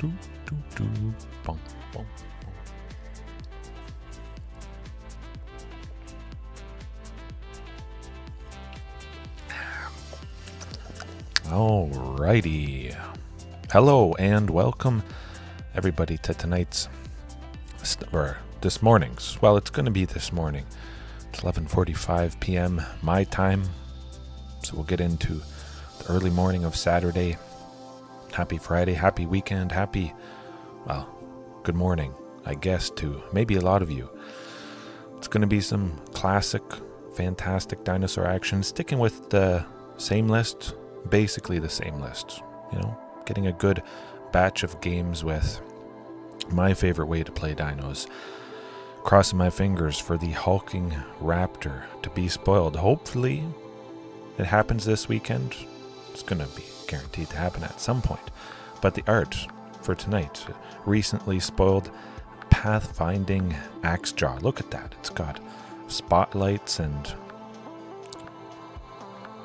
Do, do, do. Bum, bum. Alrighty. Hello and welcome everybody to tonight's, or this morning's, well, it's going to be this morning. It's 11:45 p.m. my time, so we'll get into the early morning of Saturday. Happy Friday, happy weekend, happy, well, good morning, I guess, to maybe a lot of you. It's going to be some classic, fantastic dinosaur action, sticking with the same list, basically the same list, you know, getting a good batch of games with my favorite way to play dinos. Crossing my fingers for the hulking raptor to be spoiled. Hopefully it happens this weekend. It's going to be guaranteed to happen at some point. But the art for tonight, recently spoiled pathfinding axe jaw. Look at that. It's got spotlights and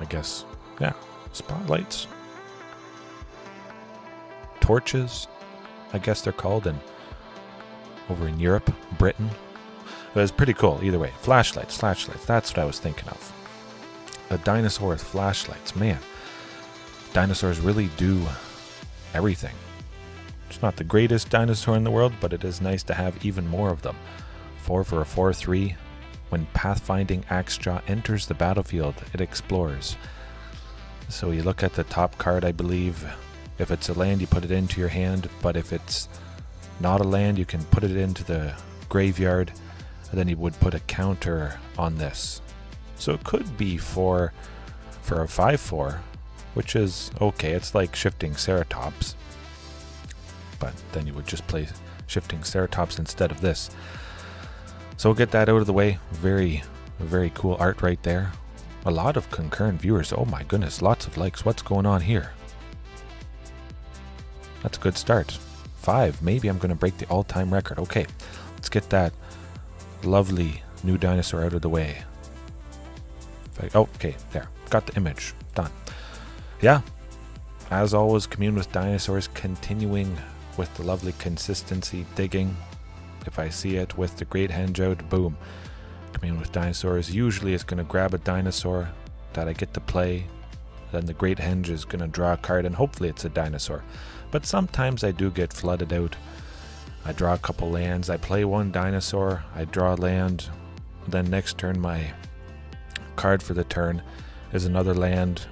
I guess, yeah, spotlights. Torches, I guess they're called, and over in Europe, Britain. It was pretty cool either way. Flashlights, that's what I was thinking of. A dinosaur with flashlights, man. Dinosaurs really do everything. It's not the greatest dinosaur in the world, but it is nice to have even more of them. 4 for a 4/3. When pathfinding axe jaw enters the battlefield, it explores. So you look at the top card, I believe. If it's a land, you put it into your hand, but if it's not a land, you can put it into the graveyard, and then you would put a counter on this. So it could be for a 5/4, which is okay. It's like shifting Ceratops, but then you would just play shifting Ceratops instead of this. So we'll get that out of the way. Very, very cool art right there. A lot of concurrent viewers. Oh my goodness, lots of likes. What's going on here? That's a good start. 5. Maybe I'm going to break the all-time record. Okay, let's get that lovely new dinosaur out of the way. Okay, there. Got the image. Done. Yeah, as always, Commune with Dinosaurs, continuing with the lovely consistency, digging. If I see it with the great henge out, boom. Commune with Dinosaurs. Usually it's going to grab a dinosaur that I get to play. Then the great henge is going to draw a card, and hopefully it's a dinosaur. But sometimes I do get flooded out. I draw a couple lands, I play one dinosaur, I draw a land, then next turn my card for the turn is another land,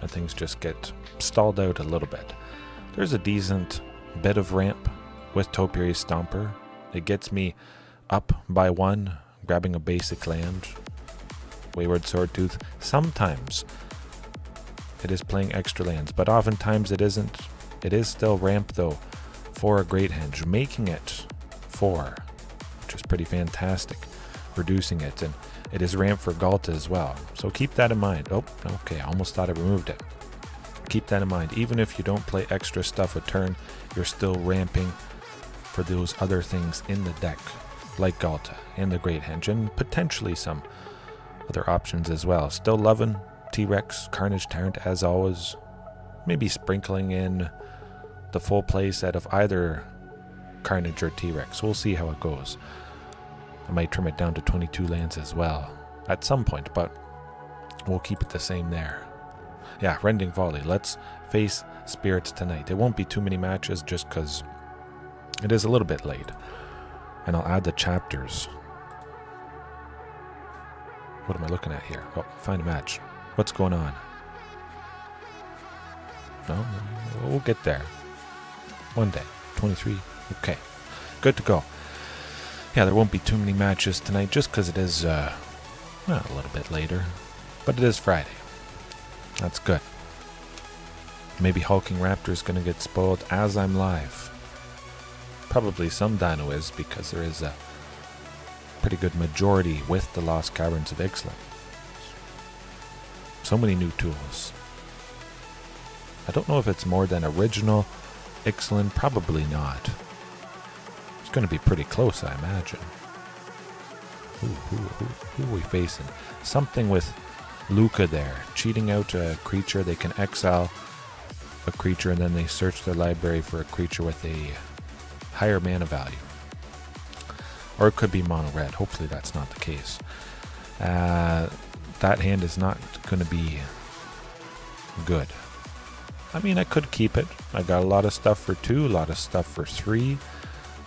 and things just get stalled out a little bit. There's a decent bit of ramp with Topiary Stomper. It gets me up by 1, grabbing a basic land. Wayward Swordtooth. Sometimes it is playing extra lands, but oftentimes it isn't. It is still ramp though for a great henge, making it 4, which is pretty fantastic, reducing it, and it is ramp for Galta as well. So keep that in mind. Oh, okay, I almost thought I removed it. Keep that in mind. Even if you don't play extra stuff a turn, you're still ramping for those other things in the deck, like Galta and the great henge, and potentially some other options as well. Still loving T-Rex, Carnage Tyrant as always. Maybe sprinkling in the full play set of either Carnage or T-Rex. We'll see how it goes. I might trim it down to 22 lands as well at some point, but we'll keep it the same there. Yeah, Rending Volley. Let's face spirits tonight. It won't be too many matches just because it is a little bit late. And I'll add the chapters. What am I looking at here? Oh, find a match. What's going on? No, we'll get there. One day. 23. Okay. Good to go. Yeah, there won't be too many matches tonight just because it is a little bit later. But it is Friday. That's good. Maybe Hulking Raptor is going to get spoiled as I'm live. Probably some dino is, because there is a pretty good majority with the Lost Caverns of Ixalan. So many new tools. I don't know if it's more than original Ixalan, probably not. It's going to be pretty close, I imagine. Who are we facing? Something with Luca there, cheating out a creature they can exile. a creature and then they search their library for a creature with a higher mana value. Or it could be mono red. Hopefully that's not the case. That hand is not going to be good. I mean, I could keep it. I got a lot of stuff for 2, a lot of stuff for 3.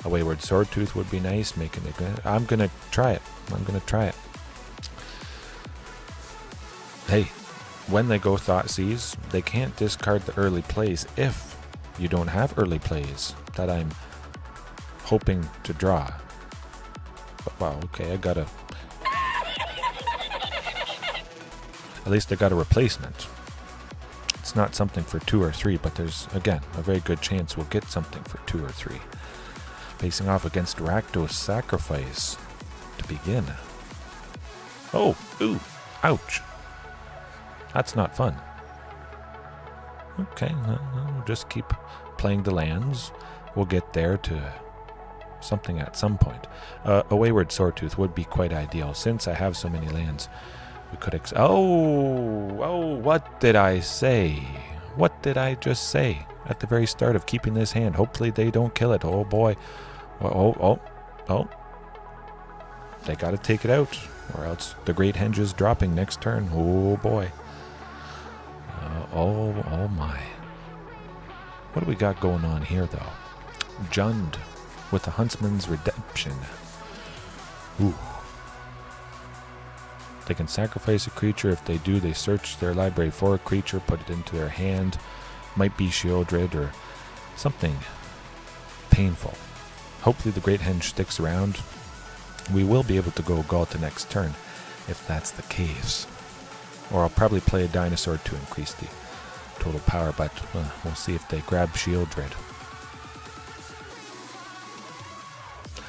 A Wayward Swordtooth would be nice, making it good. I'm going to try it. Hey, when they go Thoughtseize, they can't discard the early plays if you don't have early plays that I'm hoping to draw. But, wow, okay, I got a... At least I got a replacement. It's not something for 2 or 3, but there's, again, a very good chance we'll get something for 2 or 3. Facing off against Rakdos Sacrifice to begin. Oh, ooh, ouch. That's not fun. Okay, we'll just keep playing the lands. We'll get there to something at some point. A Wayward Swordtooth would be quite ideal. Since I have so many lands, we could oh, what did I say? What did I just say at the very start of keeping this hand? Hopefully they don't kill it. Oh boy. Oh. They got to take it out, or else the Great Henge is dropping next turn. Oh boy. Oh my. What do we got going on here, though? Jund with the Huntsman's Redemption. Ooh. They can sacrifice a creature. If they do, they search their library for a creature, put it into their hand. Might be Shieldred or something painful. Hopefully the Great Henge sticks around. We will be able to go Galta next turn, if that's the case. Or I'll probably play a Dinosaur to increase the total power, but we'll see if they grab Shieldred.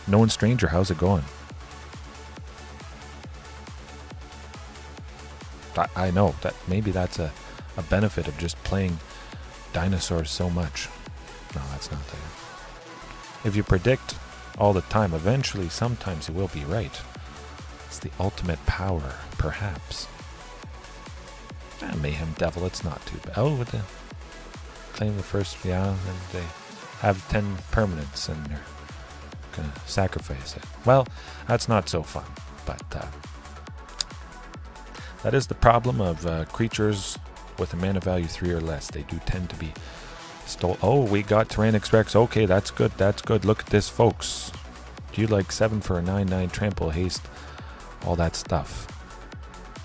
Known Stranger, how's it going? I know that maybe that's a benefit of just playing Dinosaurs so much. No, that's not there. If you predict all the time, eventually, sometimes you will be right. It's the ultimate power, perhaps. Mayhem Devil, it's not too bad. Oh, with the claim the first, yeah, and they have 10 permanents and they're gonna sacrifice it. Well, that's not so fun, but that is the problem of creatures with a mana value 3 or less. They do tend to be stole. Oh, we got Tyrannix Rex. Okay, that's good. That's good. Look at this, folks. Do you like 7 for a 9/9 trample, haste, all that stuff?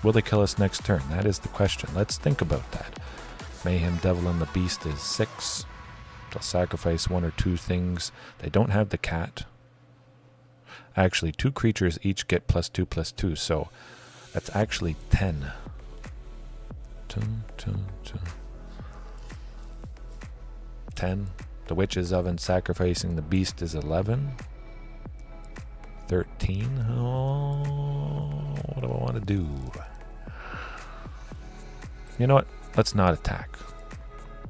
Will they kill us next turn? That is the question. Let's think about that. Mayhem Devil and the Beast is 6. They'll sacrifice 1 or 2 things. They don't have the cat. Actually, 2 creatures each get +2/+2, so that's actually 10. 10. The Witch's Oven sacrificing the Beast is 11. 13. Oh, what do I want to do? You know what? Let's not attack.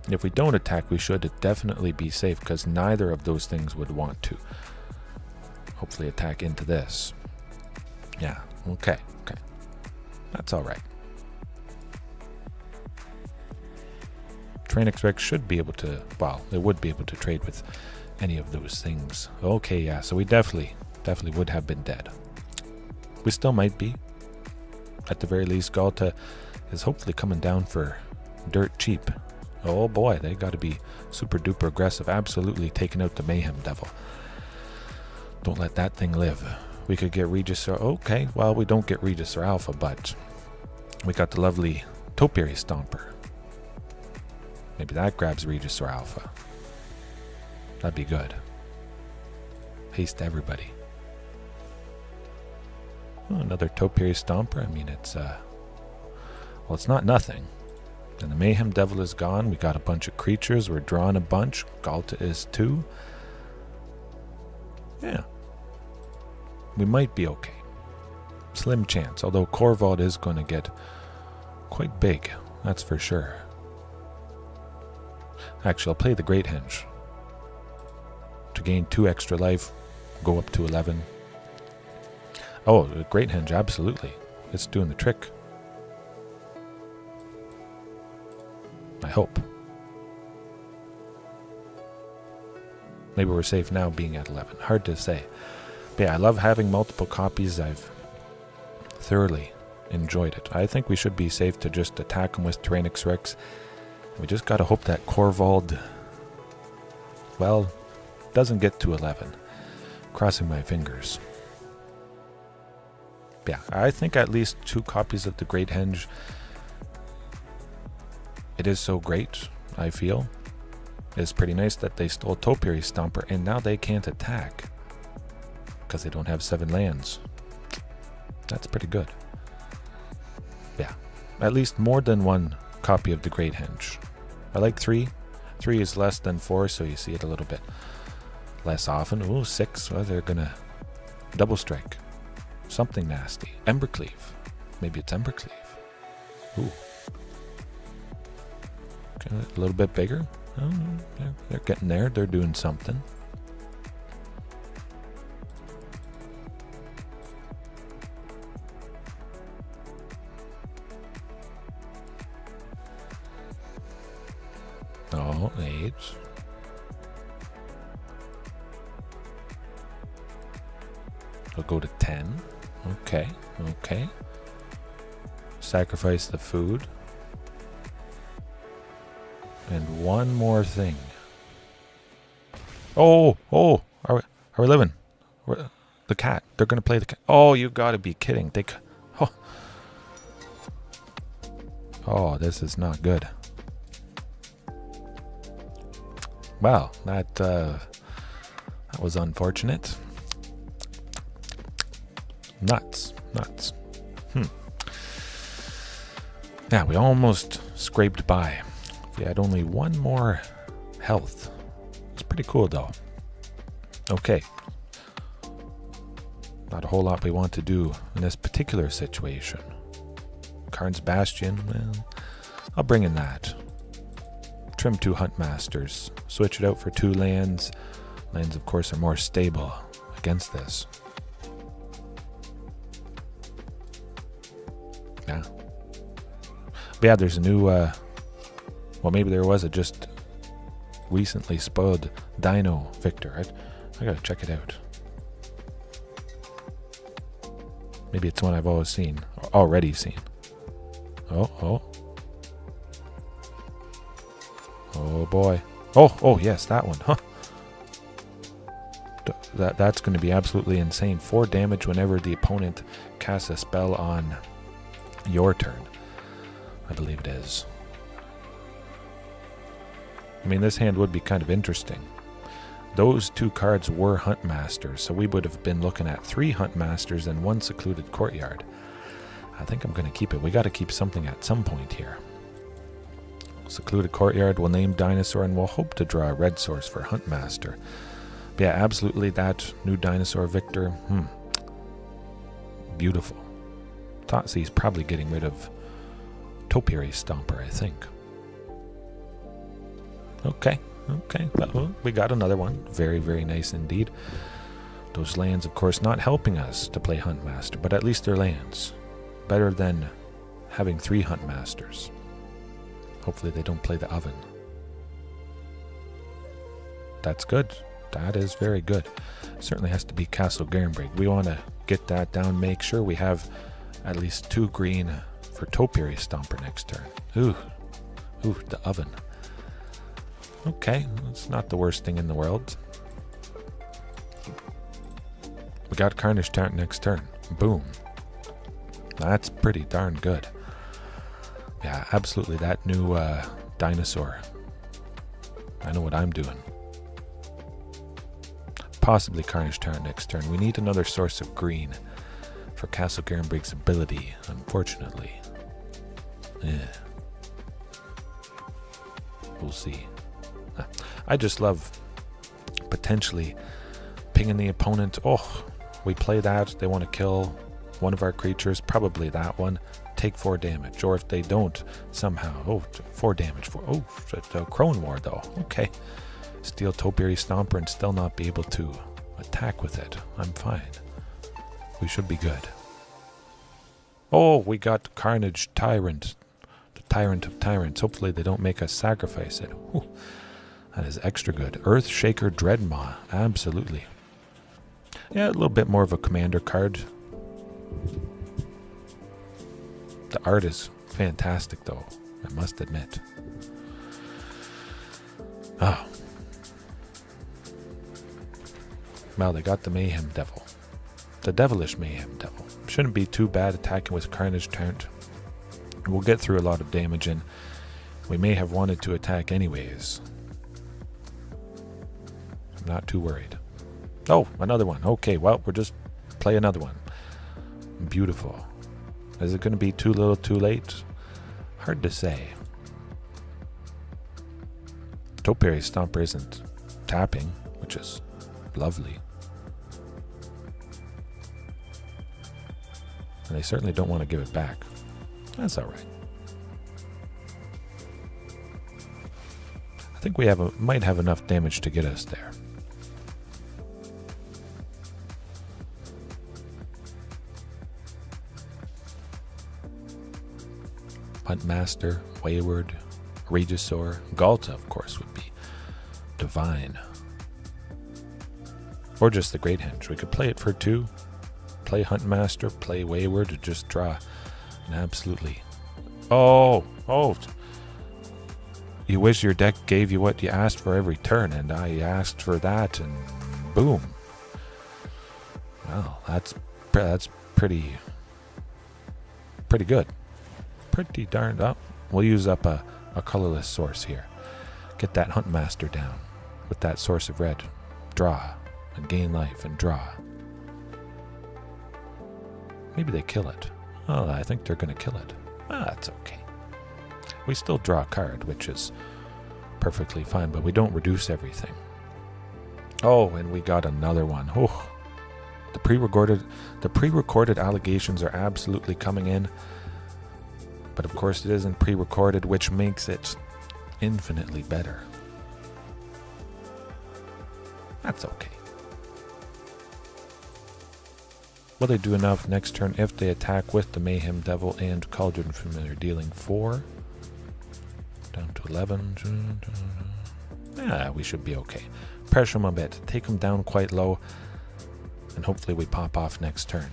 If we don't attack, we should definitely be safe, because neither of those things would want to hopefully attack into this. Yeah, okay. That's all right. Tyrannix Rex should be able to, well, they would be able to trade with any of those things. Okay, yeah, so we definitely would have been dead. We still might be. At the very least, Galta is hopefully coming down for dirt cheap. Oh boy, they got to be super duper aggressive. Absolutely taking out the Mayhem Devil. Don't let that thing live. We could get Regis or... Okay, well, we don't get Regis or Alpha, but we got the lovely Topiary Stomper. Maybe that grabs Regis or Alpha. That'd be good. Haste everybody. Oh, another Topiary Stomper. I mean, it's... well, it's not nothing. And the Mayhem Devil is gone. We got a bunch of creatures. We're drawing a bunch. Galta is too. Yeah. We might be okay. Slim chance. Although Corvault is going to get quite big. That's for sure. Actually, I'll play the Great Henge. To gain 2 extra life. Go up to 11. Oh, the Great Henge, absolutely. It's doing the trick. I hope. Maybe we're safe now being at 11. Hard to say. But yeah, I love having multiple copies. I've thoroughly enjoyed it. I think we should be safe to just attack them with Tyrannix Rex. We just gotta hope that Corvald, well, doesn't get to 11. Crossing my fingers. Yeah, I think at least 2 copies of the Great Henge. It is so great, I feel. It's pretty nice that they stole Topiary Stomper and now they can't attack because they don't have 7 lands. That's pretty good. Yeah, at least more than 1 copy of the Great Henge. I like 3. 3 is less than 4, so you see it a little bit less often. Ooh, 6. Well, they're gonna double strike. Something nasty. Embercleave. Maybe it's Embercleave. Ooh. Okay, a little bit bigger. Oh, they're getting there. They're doing something. Oh, 8. We'll go to 10. Okay, okay. Sacrifice the food. And one more thing. Oh, are we living? The cat. They're gonna play the cat. Oh, you gotta be kidding. Oh, this is not good. Well, that was unfortunate. Nuts. Yeah, we almost scraped by. If we had only 1 more health. It's pretty cool though. Okay. Not a whole lot we want to do in this particular situation. Karn's Bastion, well, I'll bring in that. Trim 2 Huntmasters. Switch it out for 2 lands. Lands, of course, are more stable against this. Yeah. But yeah, there's a new, well, maybe there was a just recently spoiled Dino Victor. I gotta check it out. Maybe it's one I've already seen. Oh boy. Oh yes, that one. Huh. That's going to be absolutely insane. 4 damage whenever the opponent casts a spell on your turn. I believe it is. I mean, this hand would be kind of interesting. Those 2 cards were Huntmasters, so we would have been looking at 3 Huntmasters and 1 Secluded Courtyard. I think I'm going to keep it. We got to keep something at some point here. Secluded Courtyard will name Dinosaur and we'll hope to draw a red source for Huntmaster. But yeah, absolutely that new Dinosaur Victor. Beautiful. Totsy's probably getting rid of Topiary Stomper, I think. Okay. Well, we got another one. Very, very nice indeed. Those lands, of course, not helping us to play Huntmaster, but at least they're lands. Better than having 3 Huntmasters. Hopefully they don't play the oven. That's good. That is very good. Certainly has to be Castle Garenbrig. We want to get that down, make sure we have at least 2 green for Topiary Stomper next turn. Ooh, the oven. Okay, that's not the worst thing in the world. We got Carnage Tyrant next turn. Boom. That's pretty darn good. Yeah, absolutely. That new Dinosaur. I know what I'm doing. Possibly Carnage Tyrant next turn. We need another source of green for Castle Garenbrig's ability, unfortunately. We'll see. I just love potentially pinging the opponent. Oh, we play that. They want to kill one of our creatures, probably that one. Take 4 damage. Or if they don't, somehow. 4 damage. It's a Crone War, though. Okay. Steal Topiary Stomper and still not be able to attack with it. I'm fine. We should be good. Oh, we got Carnage Tyrant. The Tyrant of Tyrants. Hopefully they don't make us sacrifice it. Ooh. That is extra good. Earthshaker Dreadmaw. Absolutely. Yeah, a little bit more of a commander card. The art is fantastic, though, I must admit. Oh. Well, they got the Mayhem Devil. The Devilish Mayhem Devil. Shouldn't be too bad attacking with Carnage Tyrant. We'll get through a lot of damage, and we may have wanted to attack anyways. I'm not too worried. Oh, another one. Okay, well, we'll just play another one. Beautiful. Is it going to be too little too late? Hard to say. Topiary Stomper isn't tapping, which is lovely. And they certainly don't want to give it back. That's alright. I think we might have enough damage to get us there. Huntmaster, Wayward, Regisaur, Galta, of course, would be divine. Or just the Great Henge. We could play it for 2. Play Huntmaster, play Wayward, to just draw an absolutely... Oh! You wish your deck gave you what you asked for every turn, and I asked for that, and boom. Well, that's pretty good. Pretty darned up. We'll use up a colorless source here. Get that Huntmaster down with that source of red. Draw and gain life and draw. Maybe they kill it. Oh, I think they're going to kill it. Ah, that's okay. We still draw a card, which is perfectly fine, but we don't reduce everything. Oh, and we got another one. Oh, the pre-recorded allegations are absolutely coming in. But of course it isn't pre-recorded, which makes it infinitely better. That's okay. Will they do enough next turn if they attack with the Mayhem Devil and Cauldron Familiar, dealing 4? Down to 11. Yeah, we should be okay. Pressure them a bit. Take them down quite low. And hopefully we pop off next turn.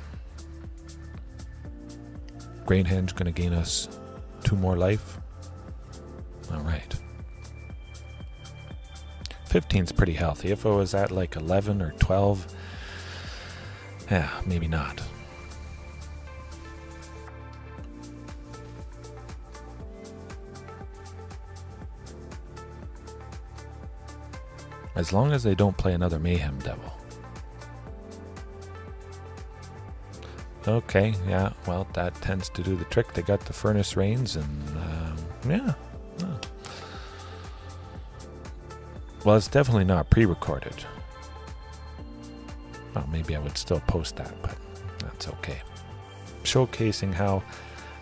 Great Henge going to gain us 2 more life. Alright. 15's pretty healthy. If it was at like 11 or 12, yeah, maybe not. As long as they don't play another Mayhem Devil. Okay, yeah, well, that tends to do the trick. They got the Furnace Rains, and yeah. Oh. Well, it's definitely not pre-recorded. Well, maybe I would still post that, but that's okay. Showcasing how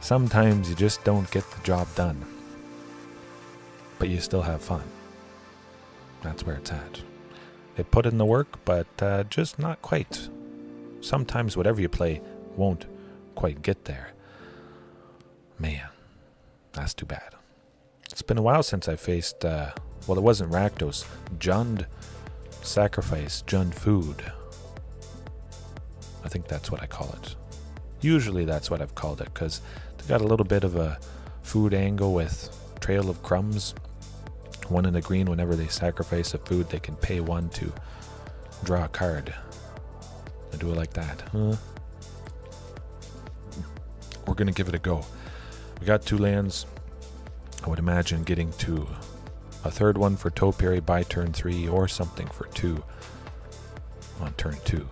sometimes you just don't get the job done, but you still have fun. That's where it's at. They put in the work, but just not quite. Sometimes whatever you play won't quite get there. Man, that's too bad. It's been a while since I faced, well, it wasn't Rakdos, Jund Sacrifice, Jund Food. I think that's what I call it. Usually that's what I've called it, because they got a little bit of a food angle with Trail of Crumbs. 1 in the green, whenever they sacrifice a food, they can pay 1 to draw a card. I do it like that, huh? We're going to give it a go. We got 2 lands. I would imagine getting to a 3rd one for Topiary by turn 3 or something for 2 on turn 2.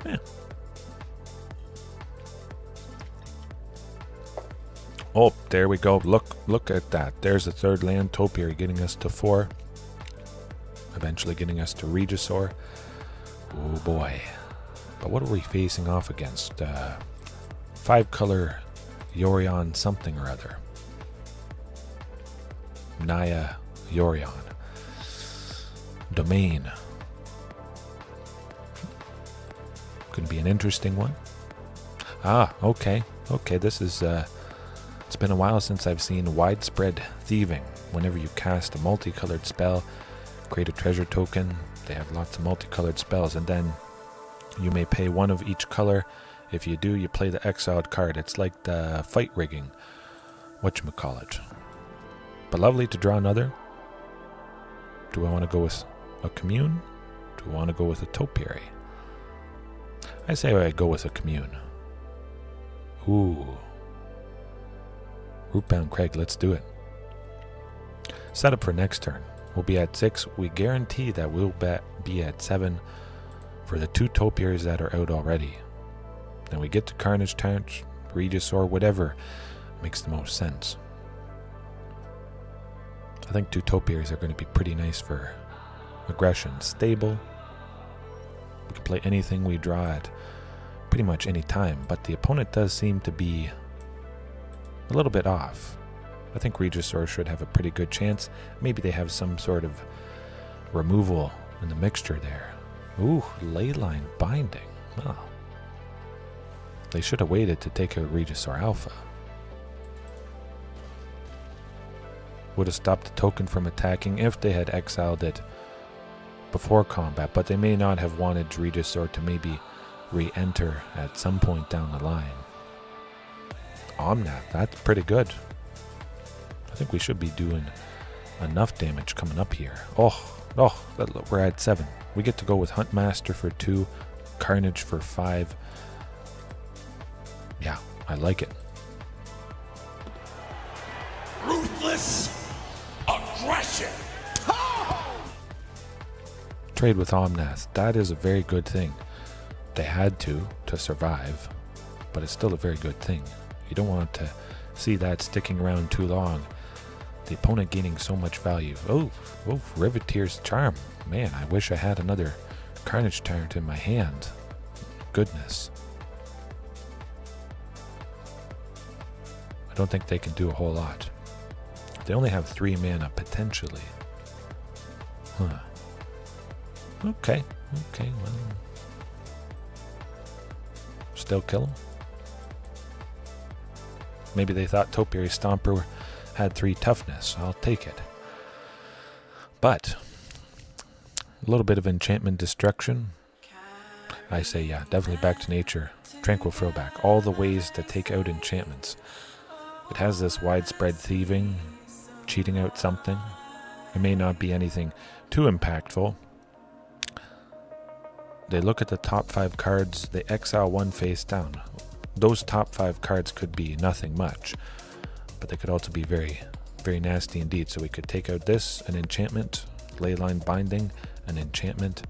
Yeah. Oh, there we go. Look at that. There's the 3rd land. Topiary getting us to 4. Eventually getting us to Regisaur. Oh boy. But what are we facing off against? 5-color Yorion something or other. Naya Yorion. Domain. Could be an interesting one. Ah, okay. Okay, this is It's been a while since I've seen widespread thieving. Whenever you cast a multicolored spell, create a treasure token, they have lots of multicolored spells, and then you may pay one of each color. If you do, you play the exiled card. It's like the fight rigging, whatchamacallit. But lovely to draw another. Do I want to go with a Commune? Do I want to go with a Topiary? I say I go with a Commune. Ooh. Rootbound Craig, let's do it. Set up for next turn. We'll be at 6. We guarantee that we'll be at 7 for the 2 Topiaries that are out already. Then we get to Carnage Tyrant, Regis, or whatever makes the most sense. I think 2 Topiaries are going to be pretty nice for aggression. Stable. We can play anything we draw at pretty much any time, but the opponent does seem to be a little bit off. I think Regisaur should have a pretty good chance. Maybe they have some sort of removal in the mixture there. Ooh, Leyline Binding. Wow. They should have waited to take out Regisaur Alpha. Would have stopped the token from attacking if they had exiled it before combat, but they may not have wanted Regisaur to maybe re-enter at some point down the line. Omnath, that's pretty good. I think we should be doing enough damage coming up here. We're at 7. We get to go with Huntmaster for 2, Carnage for 5. Yeah, I like it. Ruthless aggression. Trade with Omnath. That is a very good thing. They had to survive, but it's still a very good thing. You don't want to see that sticking around too long. The opponent gaining so much value. Oh, Riveteer's Charm. Man, I wish I had another Carnage Tyrant in my hand. Goodness. I don't think they can do a whole lot. They only have 3 mana potentially. Huh. Okay, well. Still kill him? Maybe they thought Topiary Stomper had 3 toughness. I'll take it. But a little bit of enchantment destruction. I say, yeah, definitely back to nature. Tranquil Throwback. All the ways to take out enchantments. It has this widespread thieving, cheating out something. It may not be anything too impactful. They look at the top 5 cards, they exile 1 face down. Those top 5 cards could be nothing much, but they could also be very, very nasty indeed. So we could take out this, an enchantment, Leyline Binding, an enchantment,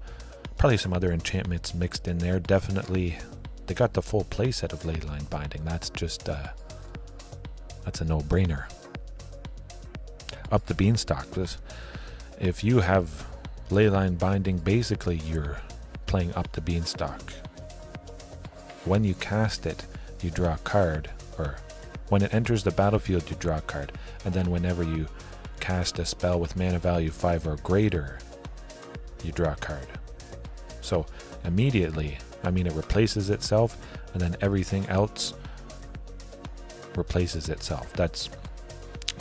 probably some other enchantments mixed in there. Definitely, they got the full playset of Leyline Binding. That's just, that's a no-brainer. Up the Beanstalk. If you have Leyline Binding, basically you're playing up the Beanstalk. When you cast it, you draw a card, or when it enters the battlefield, you draw a card, and then whenever you cast a spell with mana value 5 or greater, you draw a card. So immediately, it replaces itself, and then everything else replaces itself. That's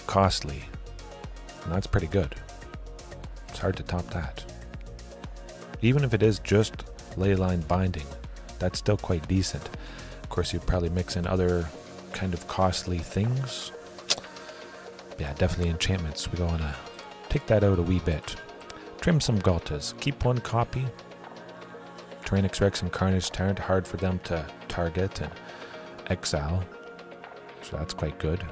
costly, and that's pretty good. It's hard to top that. Even if it is just Leyline Binding, that's still quite decent. Of course, you'd probably mix in other kind of costly things. Yeah, definitely enchantments. We want to take that out a wee bit. Trim some Galtas. Keep 1 copy. Tyrannix Rex and Carnage Tyrant, hard for them to target and exile. So that's quite good.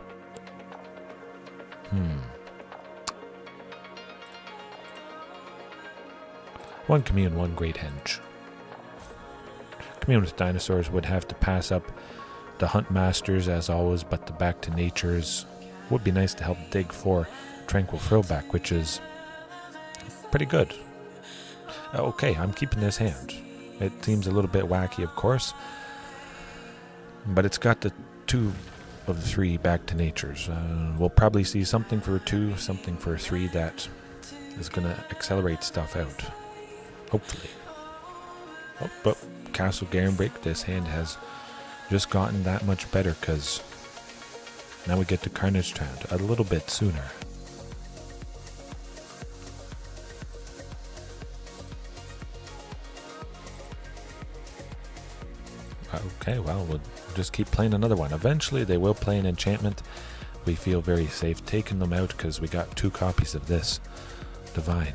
1 Commune, 1 Great Henge. Commune with Dinosaurs would have to pass up the Huntmasters as always, but the Back to Natures would be nice to help dig for Tranquil Throwback, which is pretty good. Okay, I'm keeping this hand. It seems a little bit wacky, of course, but it's got the 2 of the 3 Back to Natures. We'll probably see something for 2, something for 3 that is going to accelerate stuff out. Hopefully. Oh, but Castle Garenbreak, this hand has just gotten that much better because Now we get to Carnage Tyrant a little bit sooner. Okay, well, we'll just keep playing another one. Eventually, they will play an enchantment. We feel very safe taking them out because we got 2 copies of this. Divine.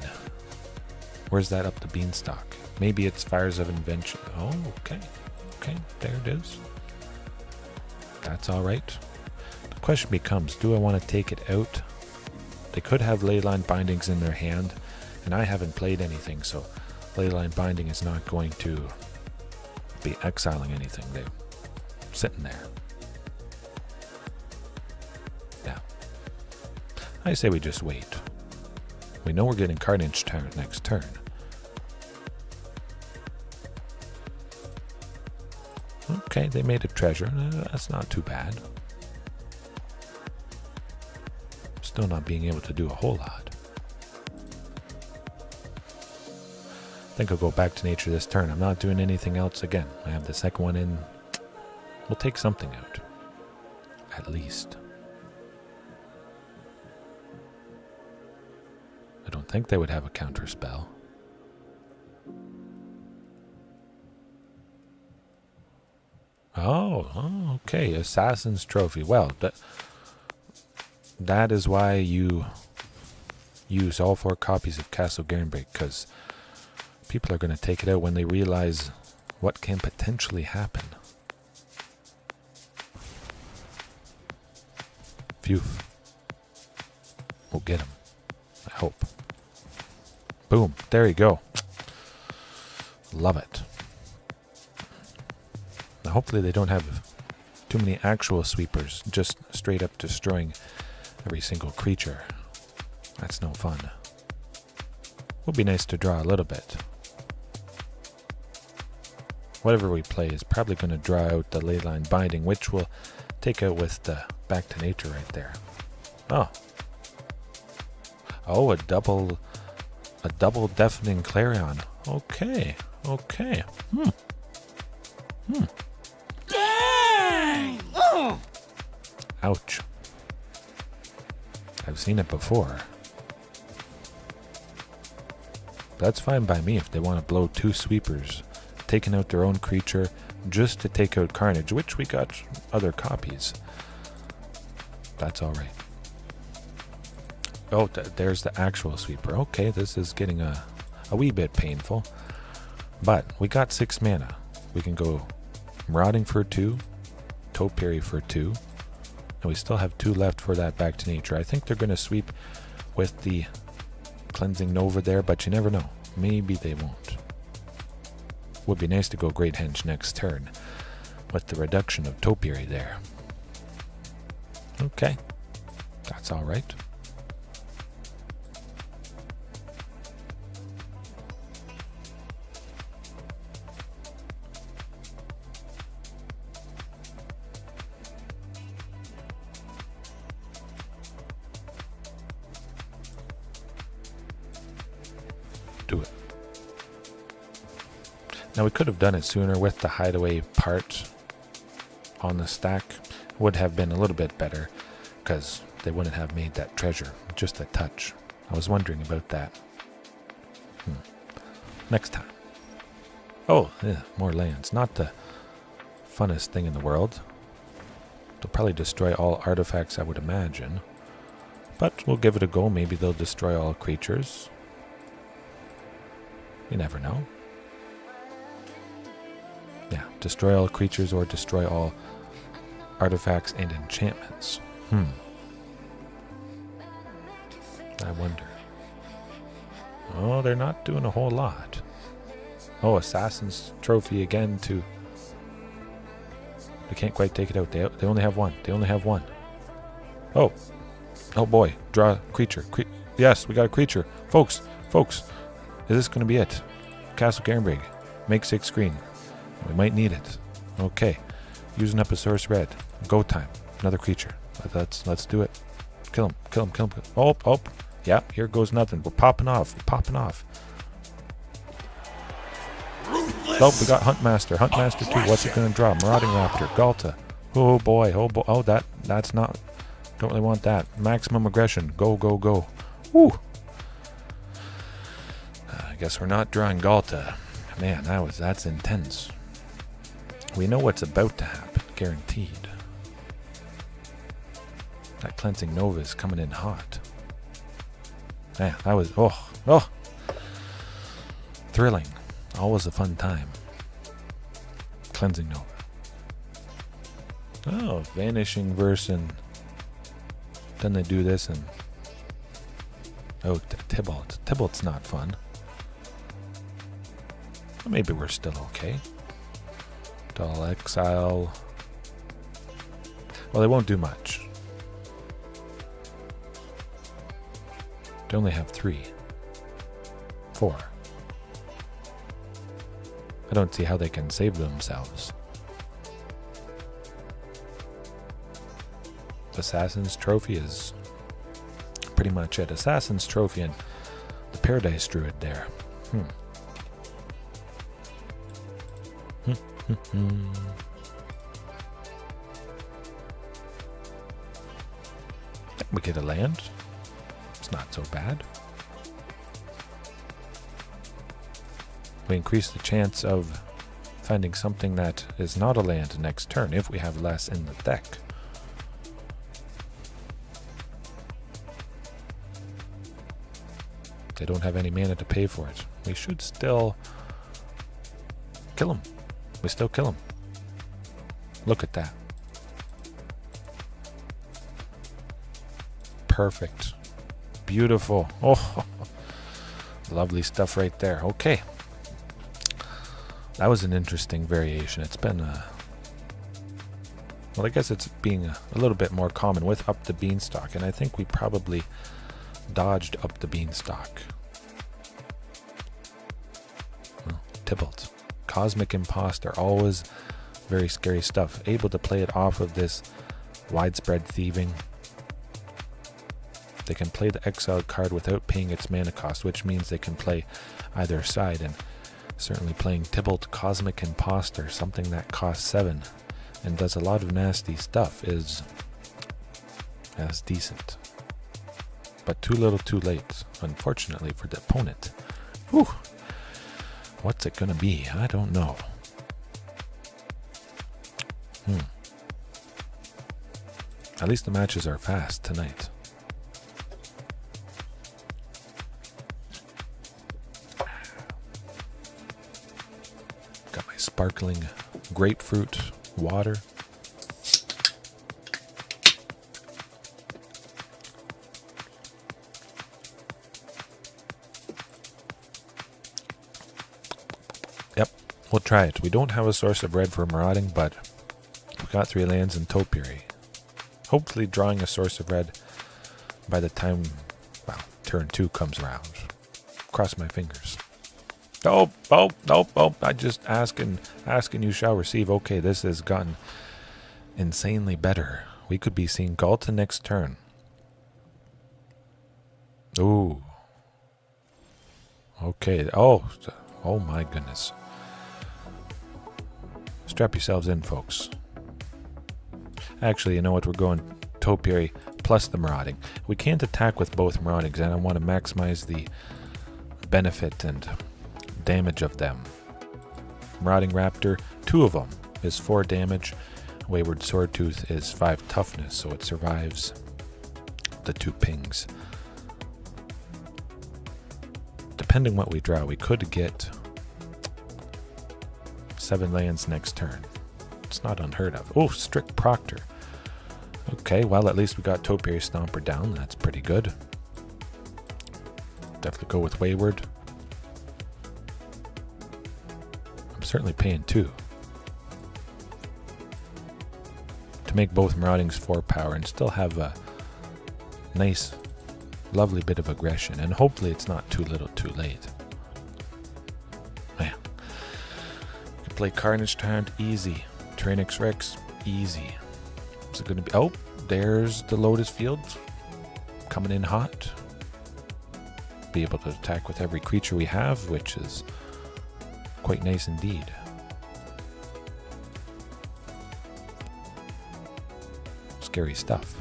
Where's that up to Beanstalk? Maybe it's Fires of Invention. Oh, okay. Okay, there it is. That's alright. The question becomes, do I want to take it out? They could have Leyline Bindings in their hand, and I haven't played anything, so Leyline Binding is not going to be exiling anything. They're sitting there. Yeah. I say we just wait. We know we're getting Carnage Tyrant next turn. Okay, they made a treasure. That's not too bad. Still not being able to do a whole lot. I think I'll go back to nature this turn. I'm not doing anything else again. I have the second one in. We'll take something out. At least. I don't think they would have a counter spell. Oh, okay. Assassin's Trophy. Well, that is why you use all 4 copies of Castle Garenbrig, because people are going to take it out when they realize what can potentially happen. Phew. We'll get him. I hope. Boom. There you go. Love it. Now hopefully they don't have too many actual sweepers, just straight up destroying every single creature. That's no fun. Would be nice to draw a little bit. Whatever we play is probably going to draw out the Leyline Binding, which we'll take out with the Back to Nature right there. Oh. Oh, a double Deafening Clarion. Okay. Okay. Dang! Oh! Ouch. I've seen it before. That's fine by me if they want to blow 2 sweepers, taking out their own creature just to take out Carnage, which we got other copies. That's alright. Oh, there's the actual sweeper. Okay, this is getting a wee bit painful. But we got 6 mana. We can go Marauding for 2, Topiary for 2, and we still have 2 left for that Back to Nature. I think they're going to sweep with the Cleansing Nova there, but you never know. Maybe they won't. Would be nice to go Great Henge next turn with the reduction of Topiary there. Okay, that's alright. Do it. Now we could have done it sooner with the hideaway part on the stack. Would have been a little bit better because they wouldn't have made that treasure. Just a touch. I was wondering about that. Next time. Oh, yeah, more lands. Not the funnest thing in the world. They'll probably destroy all artifacts, I would imagine. But we'll give it a go. Maybe they'll destroy all creatures. You never know. Yeah, destroy all creatures or destroy all artifacts and enchantments. I wonder. Oh, they're not doing a whole lot. Oh, Assassin's Trophy again too. They can't quite take it out. They only have 1. They only have 1. Oh. Oh boy. Draw a creature. Yes, we got a creature. Folks. Is this going to be it? Castle Garenbrig. Make 6 green. We might need it. Okay. Using up a source red. Go time. Another creature. Let's do it. Kill him. Oh. Yeah, here goes nothing. We're popping off. Ruthless. Oh, we got Huntmaster. Huntmaster 2. What's it going to draw? Marauding Raptor. Galta. Oh boy. Oh, that's not Don't really want that. Maximum aggression. Go, go, go. Woo! I guess we're not drawing Galta. Man, that's intense. We know what's about to happen. Guaranteed. That Cleansing Nova is coming in hot. Man, that was... Oh! Thrilling. Always a fun time. Cleansing Nova. Oh, Vanishing Verse and... Then they do this and... Oh, Tybalt. Tybalt's not fun. Maybe we're still okay. Dull Exile. Well, they won't do much. They only have 3. 4. I don't see how they can save themselves. Assassin's Trophy is pretty much it. Assassin's Trophy and the Paradise Druid there. We get a land. It's not so bad. We increase the chance of finding something that is not a land next turn if we have less in the deck. They don't have any mana to pay for it. We should still kill him. We still kill him. Look at that. Perfect. Beautiful. Oh, lovely stuff right there. Okay. That was an interesting variation. It's been well, I guess it's being a little bit more common with Up the Beanstalk, and I think we probably dodged Up the Beanstalk. Well, Tybalt. Cosmic Imposter. Always very scary stuff. Able to play it off of this widespread thieving. They can play the exiled card without paying its mana cost, which means they can play either side, and certainly playing Tybalt Cosmic Imposter, something that costs 7 and does a lot of nasty stuff, is decent. But too little too late, unfortunately for the opponent. Whew. What's it gonna be? I don't know. At least the matches are fast tonight. Got my sparkling grapefruit water. Yep, we'll try it. We don't have a source of red for marauding, but we got 3 lands in topiary. Hopefully drawing a source of red by the time, well, turn 2 comes around. Cross my fingers. Oh, I just asking you shall receive. Okay, this has gotten insanely better. We could be seeing Galta next turn. Ooh. Okay, oh my goodness. Strap yourselves in, folks. Actually, you know what? We're going topiary plus the marauding. We can't attack with both maraudings, and I want to maximize the benefit and damage of them. Marauding Raptor, 2 of them is 4 damage. Wayward Swordtooth is 5 toughness, so it survives the 2 pings. Depending what we draw, we could get 7 lands next turn. It's not unheard of. Oh, Strict Proctor. Okay, well, at least we got Topiary Stomper down. That's pretty good. Definitely go with Wayward. I'm certainly paying 2 to make both Maraudings 4 power and still have a nice, lovely bit of aggression. And hopefully it's not too little too late. Man. We can play Carnage Tyrant easy. Tyrannix Rex easy. Is it going to be... Oh, there's the Lotus field coming in hot. Be able to attack with every creature we have, which is quite nice indeed. Scary stuff.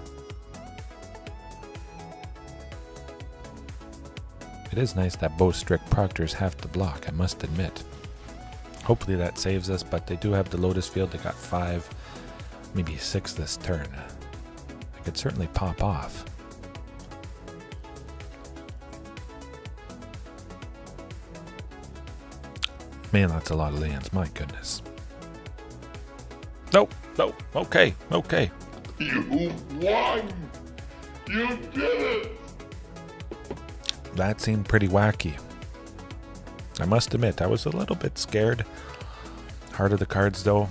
It is nice that both strict proctors have to block, I must admit. Hopefully that saves us, but they do have the Lotus field. They got 5, maybe 6 this turn. I could certainly pop off. Man, that's a lot of lands, my goodness. Nope, nope, okay, okay. You won! You did it! That seemed pretty wacky. I must admit, I was a little bit scared. Heart of the cards, though.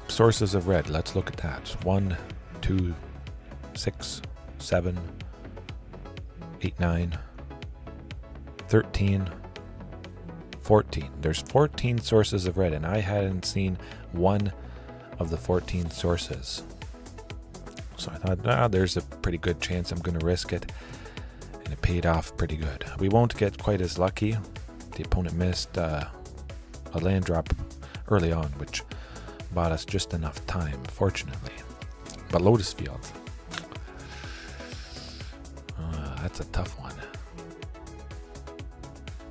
Sources of red, let's look at that. 1, 2, 6, 7, 8, 9, 13, 14. There's 14 sources of red, and I hadn't seen one of the 14 sources. So I thought, there's a pretty good chance I'm going to risk it. And it paid off pretty good. We won't get quite as lucky. The opponent missed a land drop early on, which bought us just enough time, fortunately. But Lotus field. That's a tough one.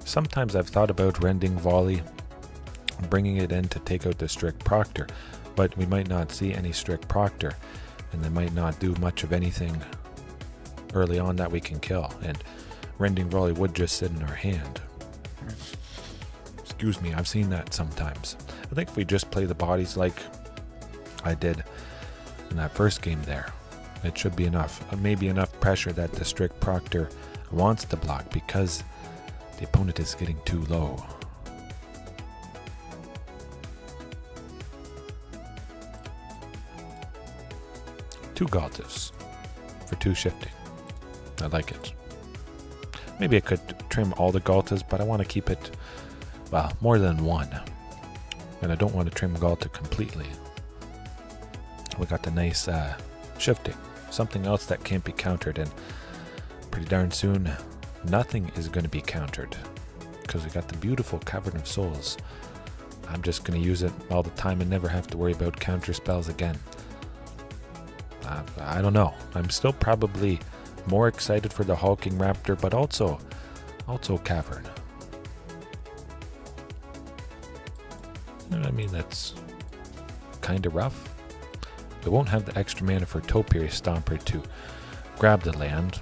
Sometimes I've thought about rending volley, bringing it in to take out the strict proctor, but we might not see any strict proctor, and they might not do much of anything early on that we can kill, and rending volley would just sit in our hand. Excuse me, I've seen that sometimes. I think if we just play the bodies like I did in that first game there, it should be enough. Maybe enough pressure that the strict proctor wants to block because the opponent is getting too low. Two Galtus for 2 shifting. I like it. Maybe I could trim all the Galtas, but I want to keep it, well, more than 1. And I don't want to trim Galta completely. We got the nice shifting. Something else that can't be countered, and pretty darn soon nothing is going to be countered because we got the beautiful Cavern of Souls. I'm just going to use it all the time and never have to worry about counter spells again. I don't know. I'm still probably more excited for the Hulking Raptor, but also Cavern. I mean, that's kind of rough. We won't have the extra mana for Topiary Stomper to grab the land.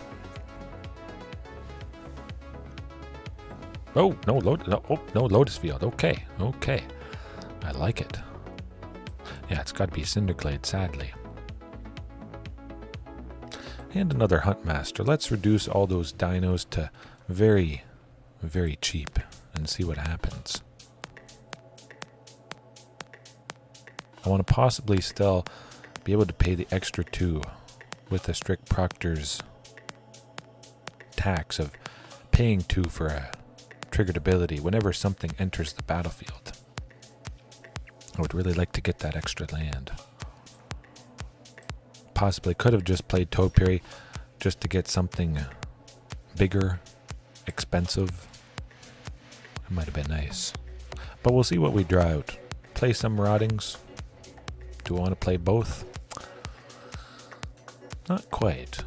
Oh, no, no Lotus field. Okay. I like it. Yeah, it's got to be Cinderglade, sadly. And another Huntmaster. Let's reduce all those dinos to very, very cheap and see what happens. I want to possibly still be able to pay the extra 2 with the strict proctor's tax of paying 2 for a triggered ability whenever something enters the battlefield. I would really like to get that extra land. Possibly could have just played Topiary just to get something bigger, expensive. It might have been nice. But we'll see what we draw out. Play some Maraudings. Do I want to play both? Not quite.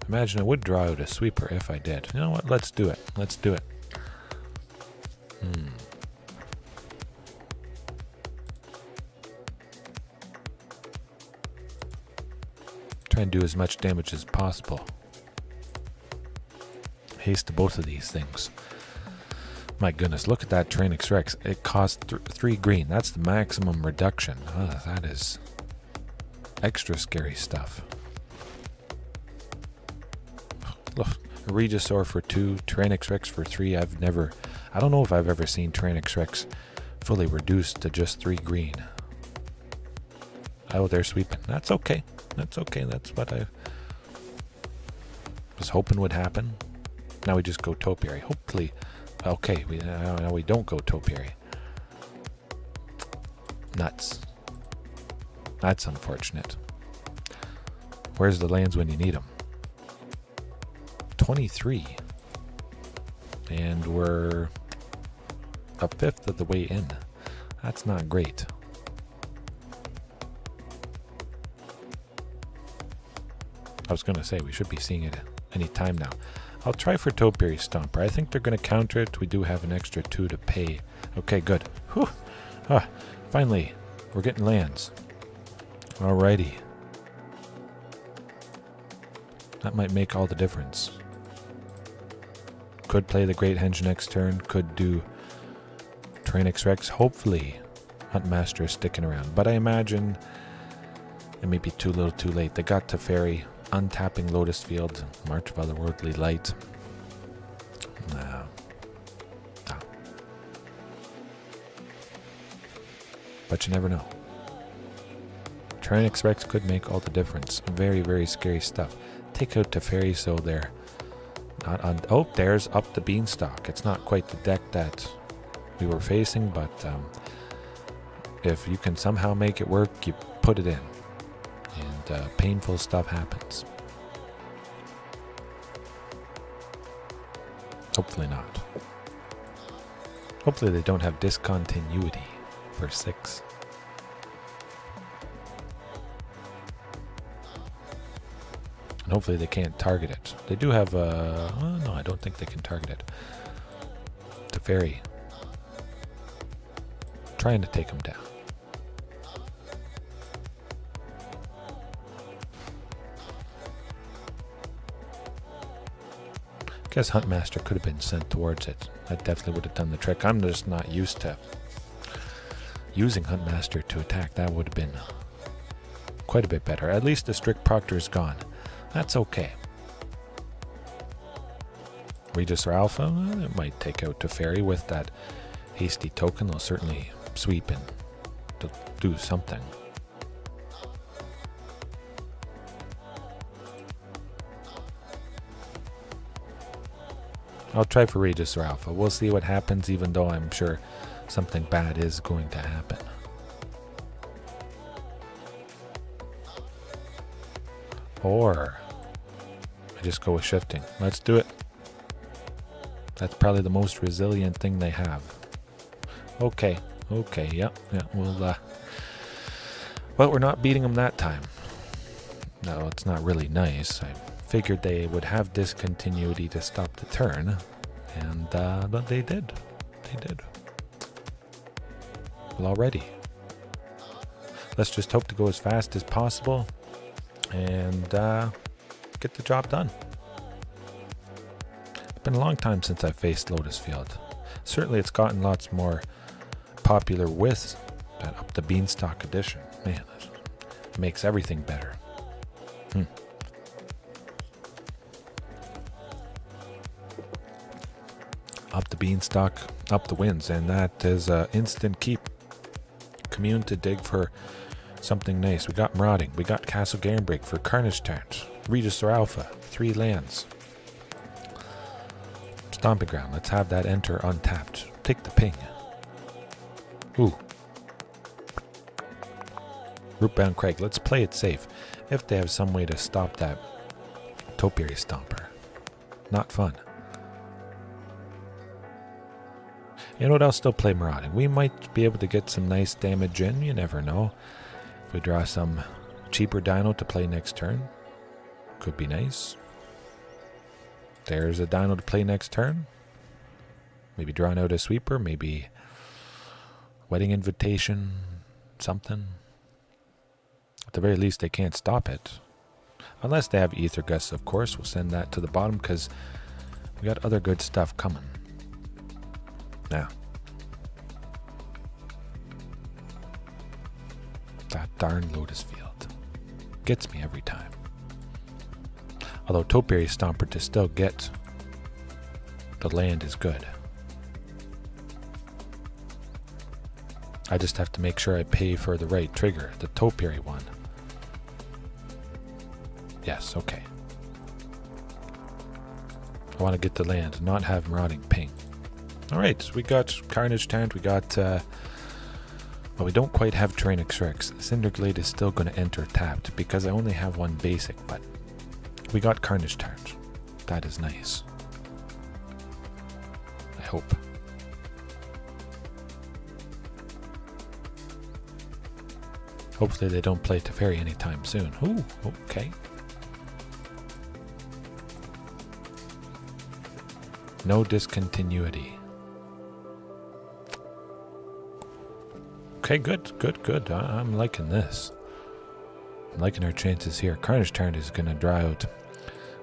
Imagine I would draw out a sweeper if I did. You know what? Let's do it. Let's do it. Try and do as much damage as possible. Haste to both of these things. My goodness, look at that Tyrannix Rex. It costs 3 green. That's the maximum reduction. Oh, that is extra scary stuff. Look, Regisaur for 2, Tyrannix Rex for 3. I don't know if I've ever seen Tyrannix Rex fully reduced to just 3 green. Oh, they're sweeping. That's okay. That's okay. That's what I was hoping would happen. Now we just go Topiary. Hopefully, okay. Now we don't go Topiary. Nuts. That's unfortunate. Where's the lands when you need them? 23. And we're a fifth of the way in. That's not great. I was going to say, we should be seeing it any time now. I'll try for Topiary Stomper. I think they're going to counter it. We do have an extra 2 to pay. Okay, good. Whew. Ah, finally, we're getting lands. Alrighty. That might make all the difference. Could play the Great Henge next turn. Could do Tyrannosaurus Rex. Hopefully, Huntmaster is sticking around. But I imagine it may be too little too late. They got Teferi, untapping Lotus Field, March of Otherworldly Light. No. But you never know. Tyrannosaurus Rex could make all the difference. Very, very scary stuff. Take out Teferi so they're not on... Oh, there's up the Beanstalk. It's not quite the deck that we were facing, but if you can somehow make it work, you put it in. And painful stuff happens. Hopefully not. Hopefully they don't have discontinuity for 6. And hopefully they can't target it. They do have a... no, I don't think they can target it. Teferi. Trying to take him down. Guess Huntmaster could have been sent towards it. That definitely would have done the trick. I'm just not used to using Huntmaster to attack. That would have been quite a bit better. At least the Strict Proctor is gone. That's okay. Regis or Alpha, it might take out Teferi with that hasty token. They'll certainly sweep and do something. I'll try for Regis or Alpha. We'll see what happens, even though I'm sure something bad is going to happen. Or I just go with shifting. Let's do it. That's probably the most resilient thing they have. Okay, yeah, we'll well, we're not beating them that time. No, it's not really nice. I figured they would have discontinuity to stop the turn, and but they did. Well, already. Let's just hope to go as fast as possible and get the job done. It's been a long time since I faced Lotus Field. Certainly it's gotten lots more popular with that Up the Beanstalk edition. Man, it makes everything better. Up the Beanstalk, up the wins, and that is instant keep. Commune to dig for something nice. We got Marauding, we got Castle Garenbrig for Carnage Tyrant, Regis or Alpha, 3 lands. Stomping Ground, let's have that enter untapped. Take the ping. Ooh. Rootbound Craig, let's play it safe. If they have some way to stop that Topiary Stomper. Not fun. You know what, I'll still play Marauding. We might be able to get some nice damage in, you never know. If we draw some cheaper dino to play next turn, could be nice. There's a dino to play next turn. Maybe drawing out a sweeper, maybe wedding invitation, something. At the very least, they can't stop it. Unless they have Ether Gusts, of course. We'll send that to the bottom because we got other good stuff coming. Now, that darn Lotus Field gets me every time. Although Topiary Stomper to still get the land is good. I just have to make sure I pay for the right trigger, the Topiary one. Yes, okay. I want to get the land, not have Marauding ping. Alright, we got Carnage Tyrant, we got, well, we don't quite have Tyrannosaurus Rex. Cinderglade is still going to enter tapped because I only have one basic, but we got Carnage Tyrant. That is nice. I hope. Hopefully they don't play Teferi anytime soon. Ooh, okay. No discontinuity. Okay, good. I'm liking this. I'm liking our chances here. Carnage Tyrant is going to draw out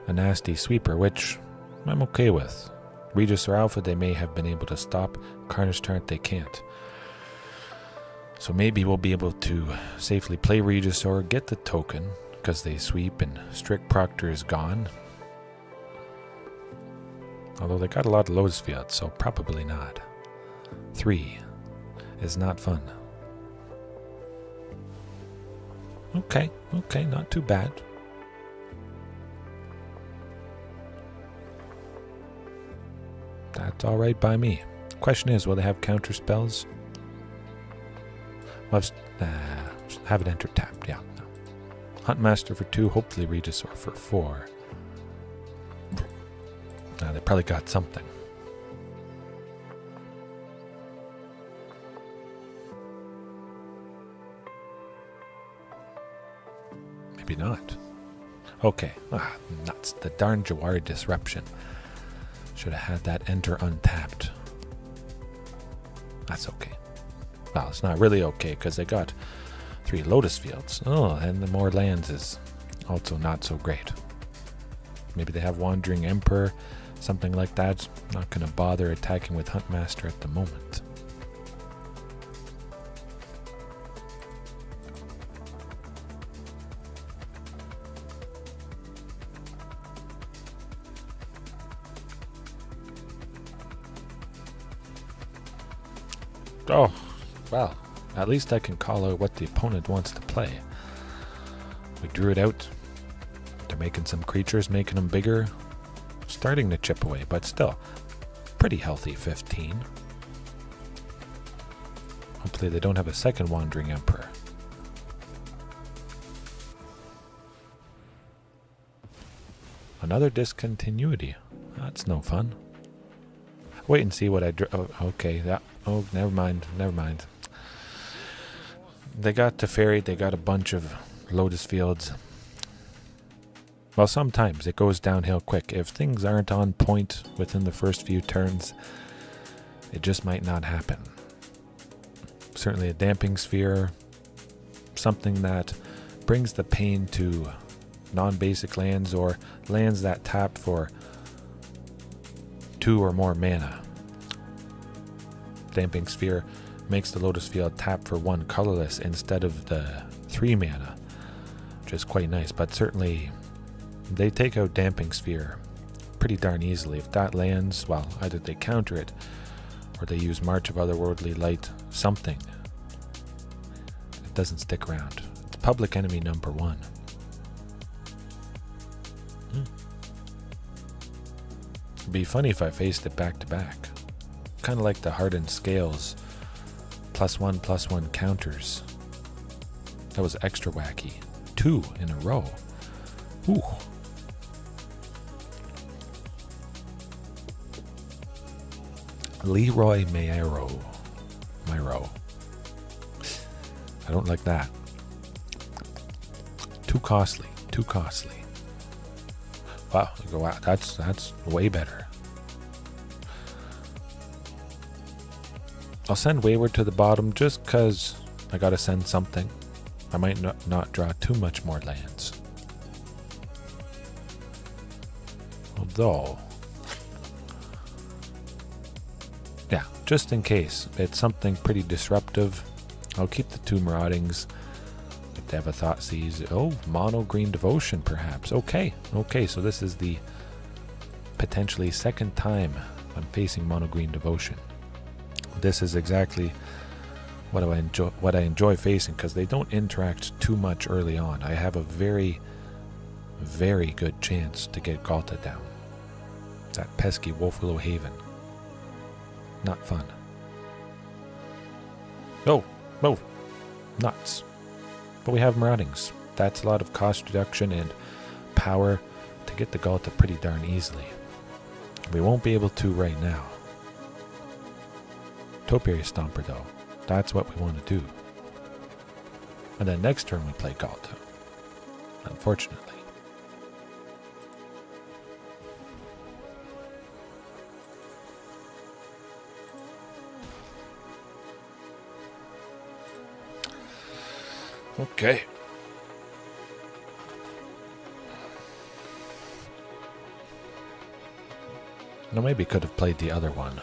a nasty sweeper, which I'm okay with. Regis or Alpha, they may have been able to stop. Carnage Tyrant, they can't. So maybe we'll be able to safely play Regis or get the token, because they sweep and Strict Proctor is gone. Although they got a lot of Lotus fields, so probably not. 3 is not fun. Okay, not too bad. That's alright by me. Question is, will they have counter spells? Well, have it enter tapped, yeah. No. Huntmaster for 2, hopefully Regisaur for 4. They probably got something. Maybe not. Okay. Nuts. The darn Jawari Disruption. Should have had that enter untapped. That's okay. Well, it's not really okay because they got 3 Lotus fields. Oh, and the more lands is also not so great. Maybe they have Wandering Emperor, something like that. Not going to bother attacking with Huntmaster at the moment. Oh, well, at least I can call out what the opponent wants to play. We drew it out. They're making some creatures, making them bigger. Starting to chip away, but still pretty healthy 15. Hopefully they don't have a second Wandering Emperor. Another discontinuity. That's no fun. Wait and see what I drew. Oh, okay. Oh, never mind. They got Teferi. They got a bunch of Lotus fields. Well, sometimes it goes downhill quick. If things aren't on point within the first few turns, it just might not happen. Certainly a Damping Sphere, something that brings the pain to non-basic lands or lands that tap for 2 or more mana. Damping Sphere makes the Lotus field tap for 1 colorless instead of the 3 mana, which is quite nice, but certainly they take out Damping Sphere pretty darn easily. If that lands, well, either they counter it or they use March of Otherworldly Light, something. It doesn't stick around. It's public enemy number 1. It'd be funny if I faced it back to back. Kind of like the Hardened Scales +1/+1 counters. That was extra wacky. 2 in a row. Ooh. Leroy Myro. I don't like that. Too costly. Wow, that's way better. I'll send Wayward to the bottom just because I gotta send something. I might not draw too much more lands. Although, yeah, just in case it's something pretty disruptive, I'll keep the 2 Maraudings. If they have a Thoughtseize, Mono Green Devotion perhaps. Okay, so this is the potentially second time I'm facing Mono Green Devotion. This is exactly what I enjoy facing because they don't interact too much early on. I have a very, very good chance to get Galta down. That pesky Wolfwillow Haven. Not fun. Oh, nuts. But we have Maraudings. That's a lot of cost reduction and power to get the Galta pretty darn easily. We won't be able to right now. Topiary Stomper though. That's what we want to do. And then next turn we play Galta. Unfortunately. Okay. No, maybe could have played the other one,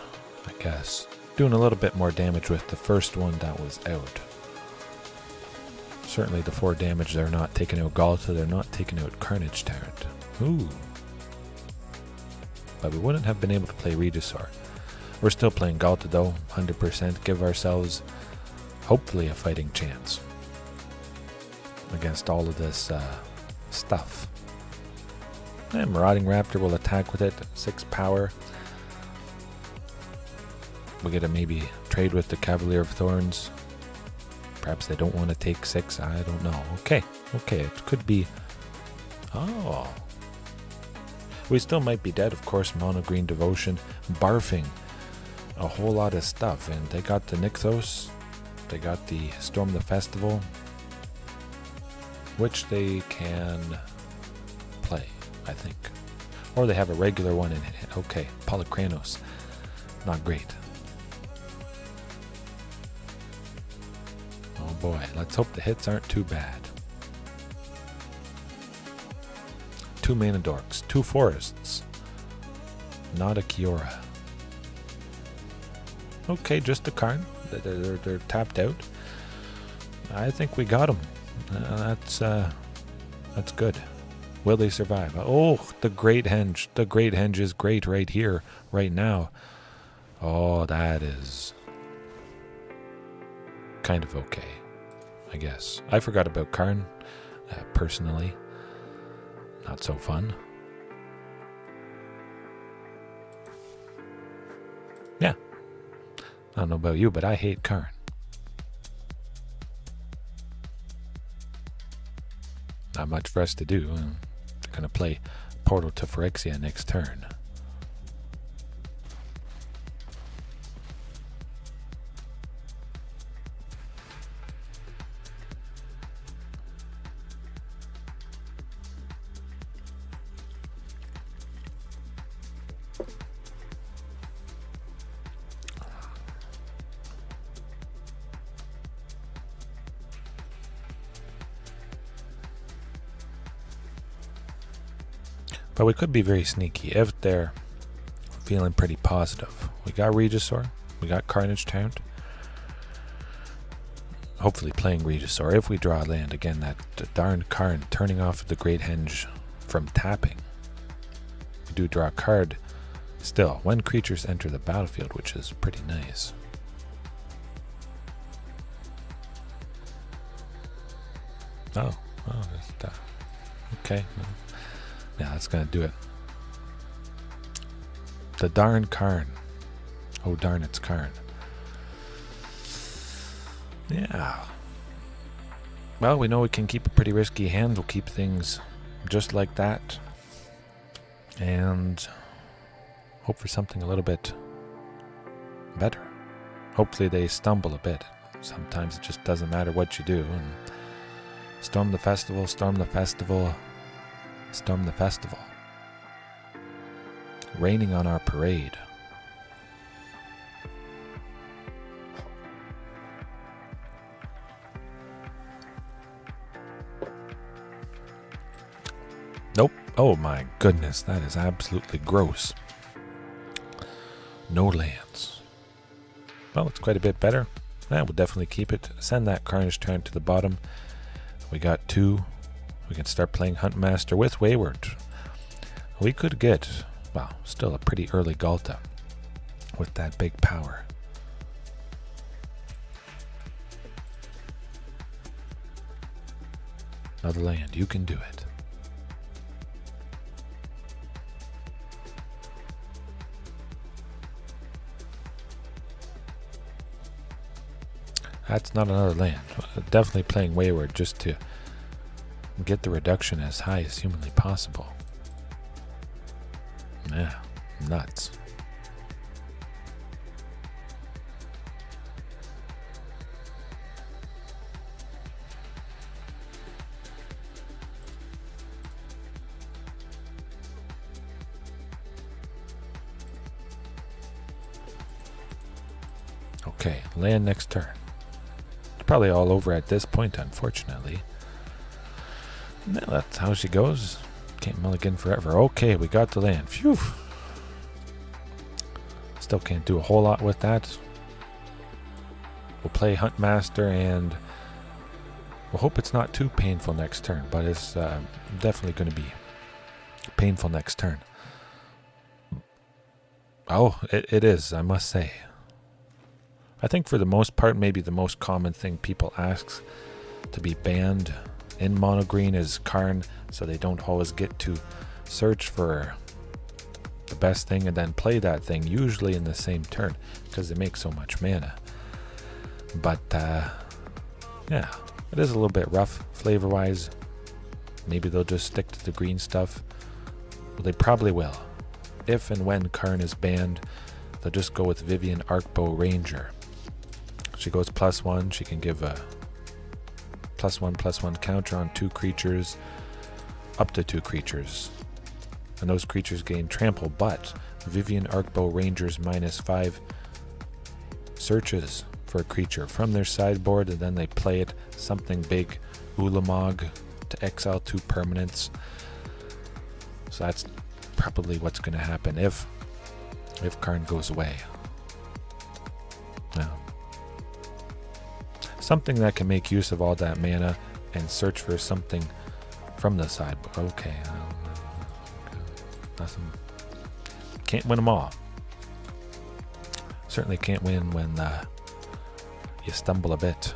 I guess. Doing a little bit more damage with the first one that was out. Certainly the 4 damage, they're not taking out Galta, they're not taking out Carnage Tyrant. Ooh. But we wouldn't have been able to play Regisaur. We're still playing Galta though, 100%. Give ourselves, hopefully, a fighting chance against all of this stuff. And Marauding Raptor will attack with it, 6 power. We get to maybe trade with the Cavalier of Thorns. Perhaps they don't want to take 6, I don't know. Okay, it could be... Oh. We still might be dead, of course. Mono Green Devotion, barfing a whole lot of stuff. And they got the Nykthos, they got the Storm the Festival, which they can play, I think. Or they have a regular one in it. Okay, Polychronos. Not great. Oh boy, let's hope the hits aren't too bad. 2 mana dorks, 2 forests. Not a Kiora. Okay, just a Karn. They're tapped out. I think we got them. That's good. Will they survive? Oh, the Great Henge. The Great Henge is great right here, right now. Oh, that is kind of okay, I guess. I forgot about Karn, personally. Not so fun. Yeah. I don't know about you, but I hate Karn. Not much for us to do. They're going to play Portal to Phyrexia next turn. But we could be very sneaky if they're feeling pretty positive. We got Regisaur. We got Carnage Tyrant. Hopefully playing Regisaur. If we draw land, again, that darn Karn turning off the Great Henge from tapping. We do draw a card still when creatures enter the battlefield, which is pretty nice. Oh, that's that. Okay. Yeah, that's going to do it. The darn Karn. Oh, darn, it's Karn. Yeah. Well, we know we can keep a pretty risky hand. We'll keep things just like that. And hope for something a little bit better. Hopefully they stumble a bit. Sometimes it just doesn't matter what you do. And storm the festival, storm the festival. Storm the festival. Raining on our parade. Nope. Oh my goodness, that is absolutely gross. No lands. Well, it's quite a bit better. We'll definitely keep it. Send that Carnage Tyrant to the bottom. We got 2. We can start playing Huntmaster with Wayward. We could get, well, still a pretty early Galta with that big power. Another land, you can do it. That's not another land. Definitely playing Wayward just to get the reduction as high as humanly possible. Yeah, nuts. Okay, land next turn. probably all over at this point, unfortunately. No, that's how she goes. Can't mulligan forever. Okay, we got the land. Phew. Still can't do a whole lot with that. We'll play Huntmaster, and we'll hope it's not too painful next turn, but it's definitely going to be painful next turn. Oh, it is, I must say. I think for the most part, maybe the most common thing people ask to be banned in mono green is Karn, so they don't always get to search for the best thing and then play that thing, usually in the same turn, because they make so much mana. But, yeah, it is a little bit rough flavor-wise. Maybe they'll just stick to the green stuff. Well, they probably will. If and when Karn is banned, they'll just go with Vivian Arcbow Ranger. She goes +1. She can give a +1/+1 counter on 2 creatures, up to 2 creatures. And those creatures gain trample, but Vivian Arcbow Rangers -5 searches for a creature from their sideboard, and then they play it something big, Ulamog, to exile 2 permanents. So that's probably what's going to happen if Karn goes away. Now, something that can make use of all that mana and search for something from the sideboard. Okay. Nothing. Can't win them all. Certainly can't win when you stumble a bit.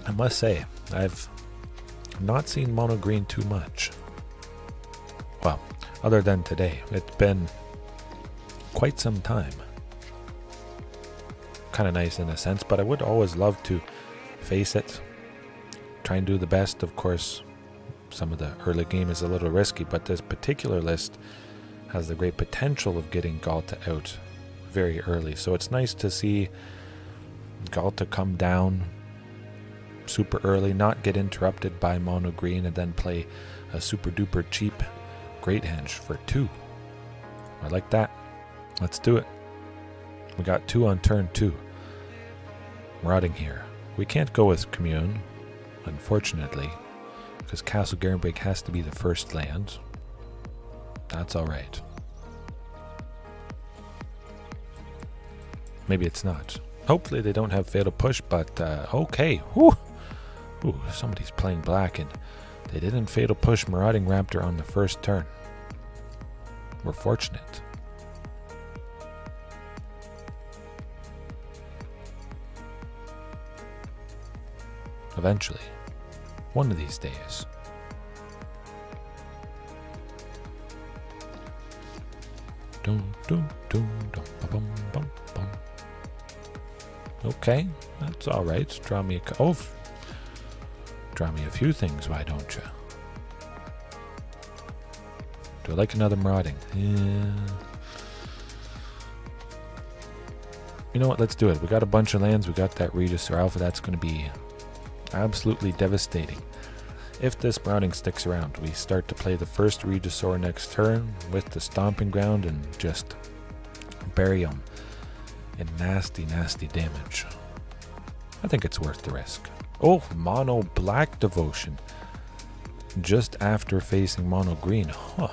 I must say, I've not seen mono green too much. Well, other than today. It's been quite some time. Kind of nice in a sense, but I would always love to face it. Try and do the best. Of course, some of the early game is a little risky, but this particular list has the great potential of getting Galta out very early. So it's nice to see Galta come down super early, not get interrupted by mono green, and then play a super duper cheap Great Henge for 2. I like that. Let's do it. We got 2 on turn 2. Marauding here. We can't go with Commune, unfortunately, because Castle Garenbrig has to be the first land. That's alright. Maybe it's not. Hopefully they don't have Fatal Push, but okay. Whew. Ooh, somebody's playing black, and they didn't Fatal Push Marauding Raptor on the first turn. We're fortunate. Eventually. One of these days. Okay, that's alright. Draw me a few things, why don't you? Do I like another Marauding? Yeah. You know what, let's do it. We got a bunch of lands, we got that Regis or Alpha, that's going to be absolutely devastating. If this Marauding sticks around, we start to play the first Regisaur next turn with the Stomping Ground and just bury them in nasty, nasty damage. I think it's worth the risk. Oh, mono black Devotion. Just after facing mono green. Huh.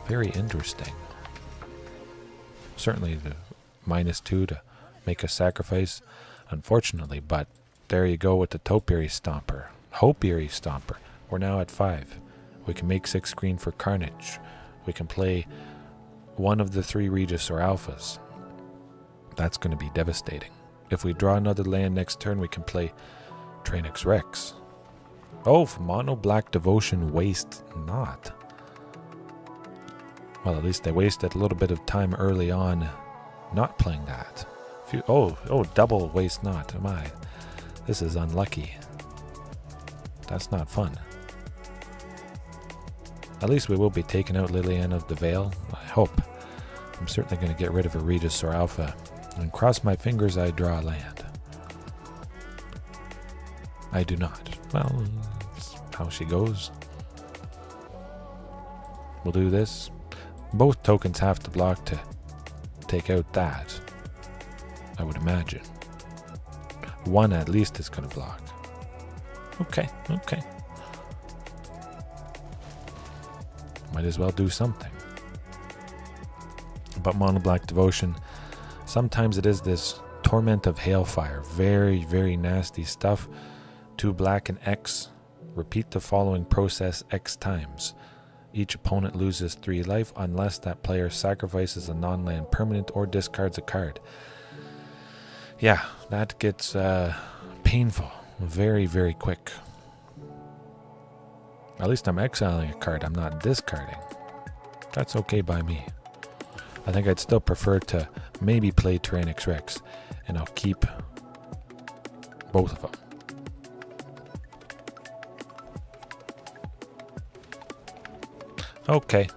Very interesting. Certainly the -2 to make a sacrifice, unfortunately, but there you go with the Topiary Stomper. Hopiary Stomper. We're now at 5. We can make 6 green for Carnage. We can play one of the 3 Regis or Alphas. That's going to be devastating. If we draw another land next turn, we can play Trainix Rex. Oh, mono black Devotion waste not. Well, at least they wasted a little bit of time early on not playing that. Double waste not. My, this is unlucky. That's not fun. At least we will be taking out Liliana of the Veil. I hope. I'm certainly going to get rid of a Regis or Alpha. And cross my fingers I draw a land. I do not. Well, that's how she goes. We'll do this. Both tokens have to block to take out that, I would imagine. One at least is going to block. Okay. Might as well do something. But Mono Black Devotion, sometimes it is this Torment of Hailfire. Very, very nasty stuff. 2 black and X. Repeat the following process X times. Each opponent loses 3 life unless that player sacrifices a non-land permanent or discards a card. Yeah, that gets painful very, very quick. At least I'm exiling a card, I'm not discarding. That's okay by me. I think I'd still prefer to maybe play Tyrannix Rex, and I'll keep both of them. Okay,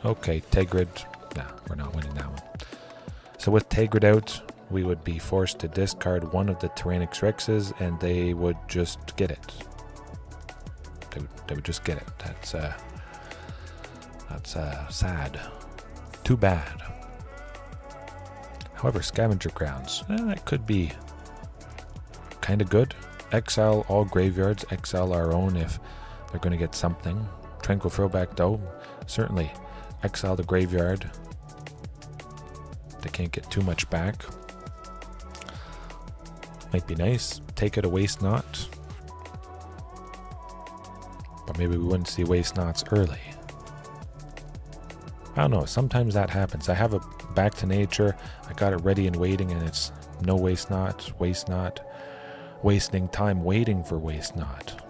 Tegrid. Nah, we're not winning that one. So with Tegrid out, we would be forced to discard one of the Tyrannix Rexes, and they would just get it. They would just get it. That's sad. Too bad. However, Scavenger Grounds, that could be kind of good. Exile all graveyards, exile our own if they're going to get something. Tranquil Throwback though, certainly exile the graveyard. They can't get too much back. Might be nice. Take it a Waste Not. But maybe we wouldn't see Waste Nots early. I don't know, sometimes that happens. I have a Back to Nature, I got it ready and waiting, and it's no Waste Not, wasting time waiting for Waste Not.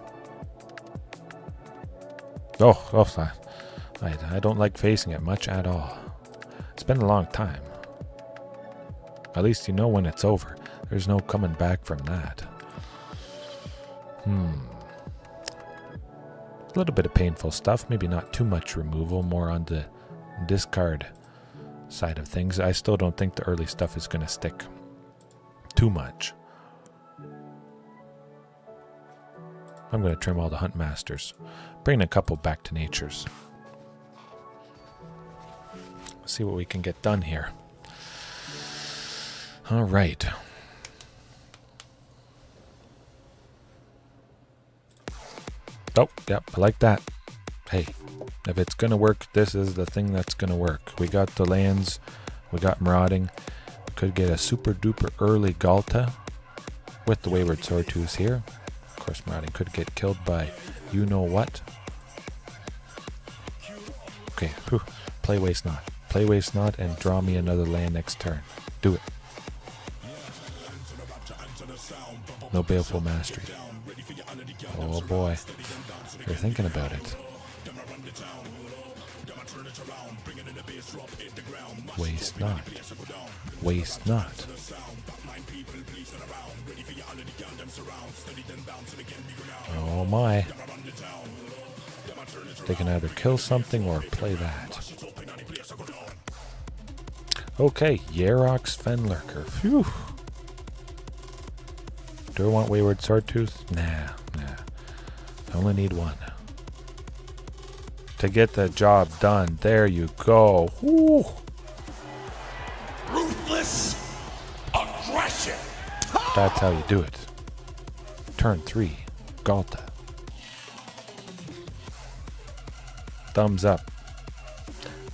I don't like facing it much at all. It's been a long time. At least you know when it's over. There's no coming back from that. A little bit of painful stuff, maybe not too much removal, more on the discard side of things. I still don't think the early stuff is going to stick too much. I'm going to trim all the Huntmasters. Bring a couple Back to Natures. See what we can get done here. All right. Oh, yep, I like that. Hey, if it's going to work, this is the thing that's going to work. We got the lands. We got Marauding. Could get a super duper early Galta with the Wayward Swordtooth here. Of course, Marauding could get killed by you know what. Okay, play Waste Not. Play Waste Not and draw me another land next turn. Do it. No Baleful Mastery. Oh boy. You're thinking about it. Waste Not. Waste Not. Oh my. They can either kill something or play that. Okay, Yerox Fenlurker. Phew. Do I want Wayward Swordtooth? Nah. I only need one. To get the job done. There you go. Woo. Ruthless aggression. That's how you do it. Turn 3. Galta. Thumbs up.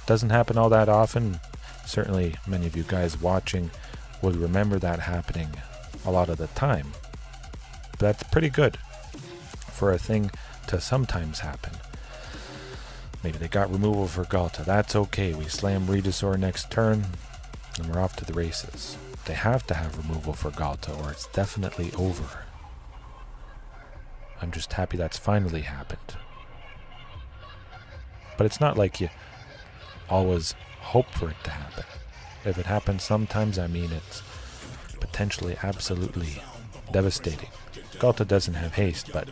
Doesn't happen all that often. Certainly many of you guys watching would remember that happening a lot of the time. But that's pretty good for a thing to sometimes happen. Maybe they got removal for Galta. That's okay. We slam Regisaur next turn, and we're off to the races. They have to have removal for Galta, or it's definitely over. I'm just happy that's finally happened. But it's not like you always hope for it to happen. If it happens sometimes, I mean it's potentially absolutely devastating. Galta doesn't have haste, but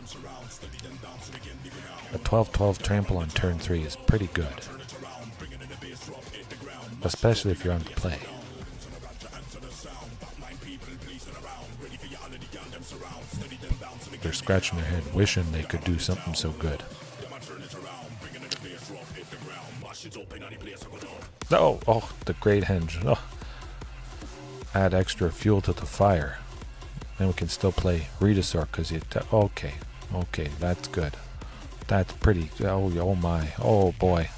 a 12-12 trample on turn 3 is pretty good. Especially if you're on the play. They're scratching their head, wishing they could do something so good. Oh, the Great Henge. Oh. Add extra fuel to the fire. And we can still play Redosaur because you... Okay, that's good. That's pretty... Oh my. Oh boy.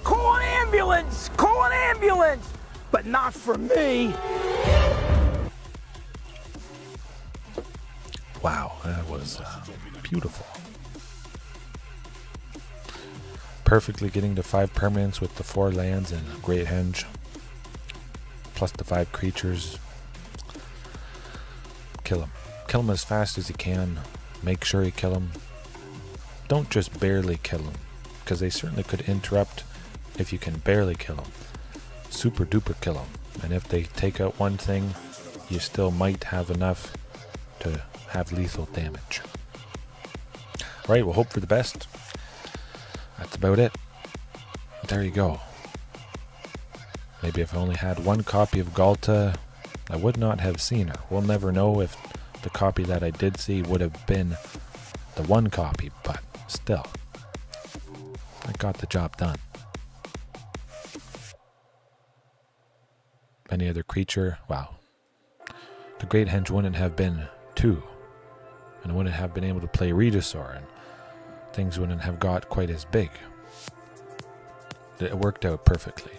Call an ambulance! Call an ambulance! But not for me! Wow, that was beautiful. Perfectly getting to 5 permanents with the 4 lands and a Great Henge. Plus the 5 creatures. Kill him. Kill him as fast as you can. Make sure you kill him. Don't just barely kill him, because they certainly could interrupt if you can barely kill him. Super duper kill him. And if they take out one thing, you still might have enough to have lethal damage. Alright, we'll hope for the best. That's about it. There you go. Maybe if I only had 1 copy of Galta, I would not have seen her. We'll never know if the copy that I did see would have been the 1 copy, but still, I got the job done. Any other creature? Wow. The Great Henge wouldn't have been 2, and I wouldn't have been able to play Redosaur, and things wouldn't have got quite as big. It worked out perfectly.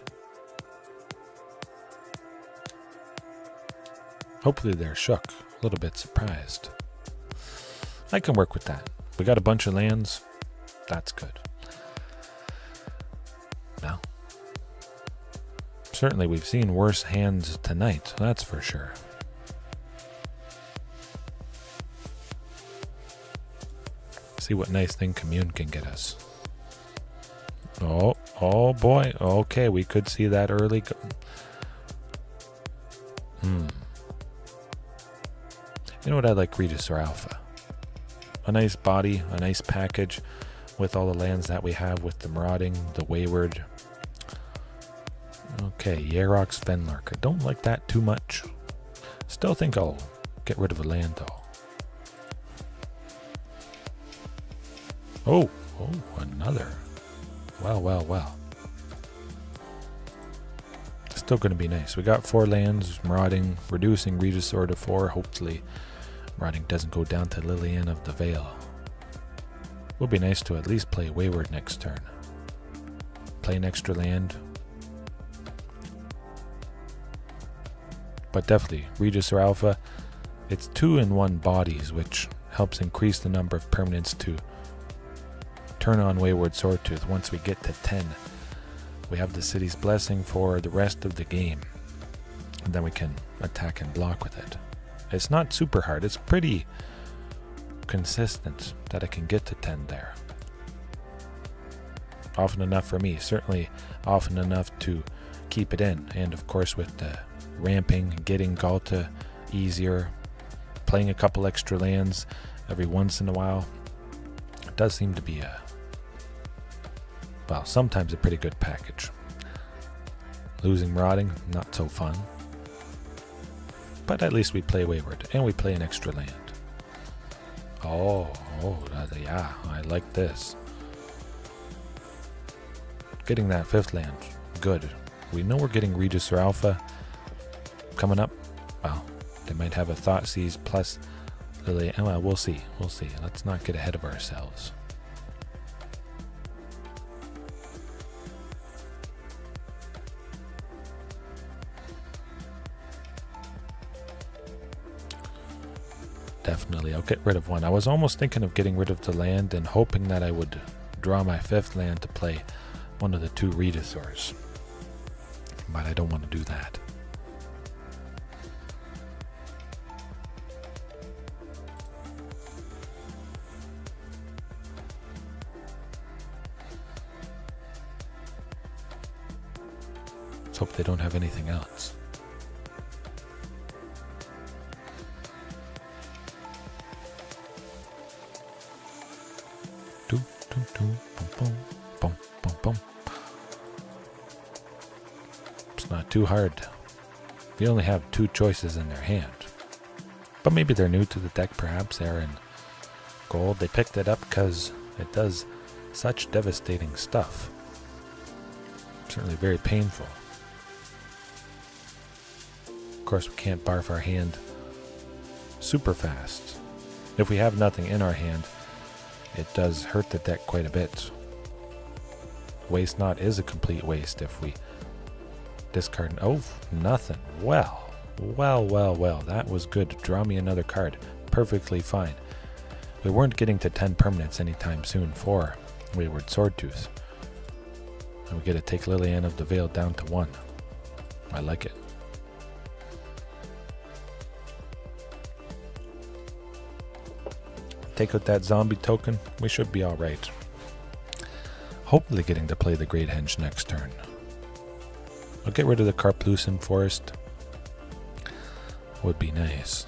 Hopefully they're shook, a little bit surprised. I can work with that. We got a bunch of lands. That's good. Now, certainly we've seen worse hands tonight, that's for sure. See what nice thing Commune can get us. Oh boy. Okay, we could see that early. You know what I like? Redosaur Alpha. A nice body, a nice package with all the lands that we have with the Marauding, the Wayward. Okay, Yerox Fenlark. I don't like that too much. Still think I'll get rid of a land though. Oh, another. Well. Still going to be nice. We got 4 lands, Marauding, reducing Redosaur to 4. Hopefully, Marauding doesn't go down to Lillian of the Vale. Would be nice to at least play Wayward next turn. Play an extra land. But definitely, Redosaur Alpha, it's 2-in-1 bodies, which helps increase the number of permanents to turn on Wayward Swordtooth. Once we get to 10, we have the City's Blessing for the rest of the game. And then we can attack and block with it. It's not super hard. It's pretty consistent that I can get to 10 there. Often enough for me. Certainly often enough to keep it in. And of course with the ramping, getting Galta easier, playing a couple extra lands every once in a while. It does seem to be sometimes a pretty good package. Losing Marauding, not so fun. But at least we play Wayward, and we play an extra land. Yeah, I like this. Getting that 5th land, good. We know we're getting Redosaur Alpha coming up. Well, they might have a Thoughtseize plus Lily. Well, we'll see. Let's not get ahead of ourselves. Definitely, I'll get rid of 1. I was almost thinking of getting rid of the land and hoping that I would draw my 5th land to play one of the 2 Redosaurs. But I don't want to do that. Let's hope they don't have anything else. It's not too hard. They only have 2 choices in their hand. But maybe they're new to the deck, perhaps they're in gold. They picked it up because it does Such devastating stuff. Certainly very painful. Of course, we can't barf our hand super fast. If we have nothing in our hand, it does hurt the deck quite a bit. Waste not is a complete waste if we discard. Oh, nothing. Well. That was good. Draw me another card. Perfectly fine. We weren't getting to 10 permanents anytime soon for Wayward Swordtooth. And we get to take Liliana of the Veil down to 1. I like it. Take out that zombie token. We should be alright. Hopefully getting to play the Great Henge next turn. I'll get rid of the Carplucin Forest. Would be nice.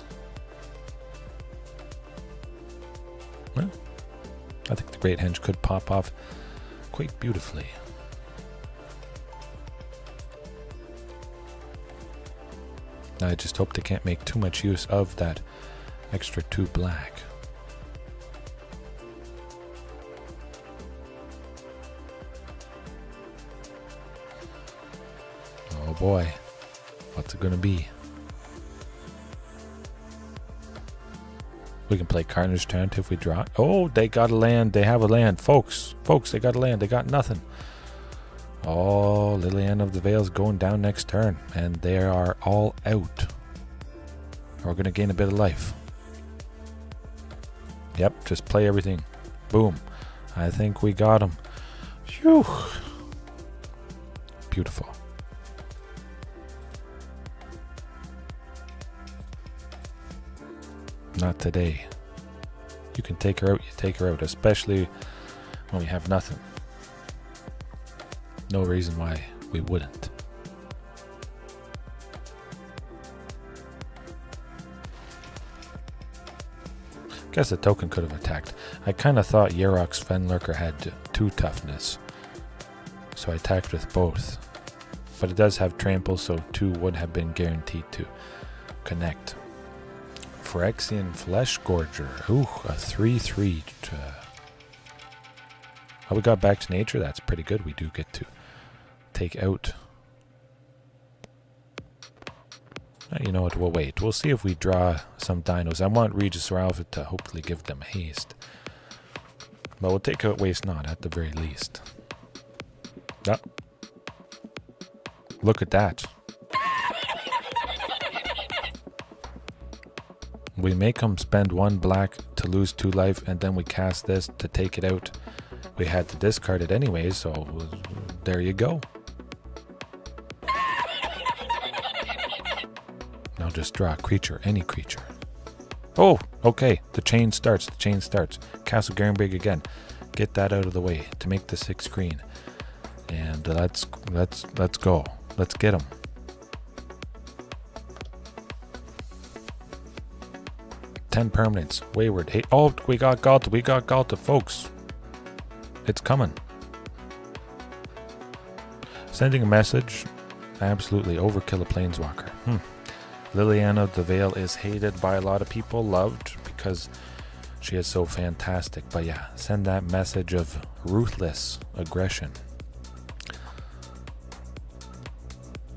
Well, I think the Great Henge could pop off quite beautifully. I just hope they can't make too much use of that extra 2 black. Oh boy, what's it gonna be? We can play Carnage Tyrant if we draw. Oh, they got a land. They have a land. Folks, they got a land. They got nothing. Oh, Liliana of the Veil's going down next turn. And they are all out. We're going to gain a bit of life. Yep, just play everything. Boom. I think we got him. Phew. Beautiful. Not today. You can take her out, you take her out, especially when we have nothing. No reason why we wouldn't. Guess the token could have attacked. I kind of thought Yarok's Fenlurker had 2 toughness, so I attacked with both. But it does have trample, so 2 would have been guaranteed to connect. Phyrexian Flesh Gorger. Ooh, a 3/3. Oh, we got back to nature. That's pretty good. We do get to take out. You know what? We'll wait. We'll see if we draw some dinos. I want Regis or Alpha to hopefully give them haste. But we'll take out Waste Not at the very least. Oh. Look at that. We make them spend 1 black to lose 2 life, and then we cast this to take it out. We had to discard it anyway, so there you go. Now just draw a creature, any creature. Oh, okay. The chain starts. Castle Garenbrig again. Get that out of the way to make the 6 green. And let's go. Let's get them. Ten permanents. Wayward. Hey, oh, we got Galta, folks. It's coming. Sending a message. Absolutely overkill a planeswalker. Liliana of the Veil is hated by a lot of people, loved because she is so fantastic. But yeah, send that message of ruthless aggression.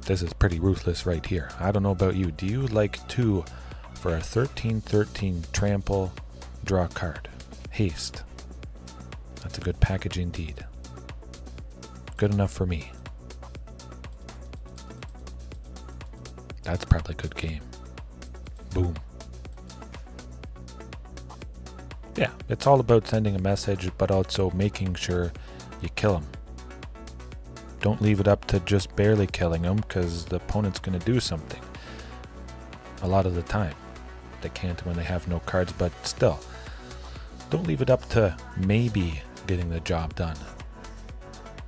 This is pretty ruthless right here. I don't know about you. Do you like 2 for a 13/13 trample, draw a card? Haste. That's a good package indeed. Good enough for me. That's probably a good game. Boom. Yeah, it's all about sending a message, but also making sure you kill them. Don't leave it up to just barely killing them, because the opponent's going to do something. A lot of the time. They can't when they have no cards, but still. Don't leave it up to maybe getting the job done.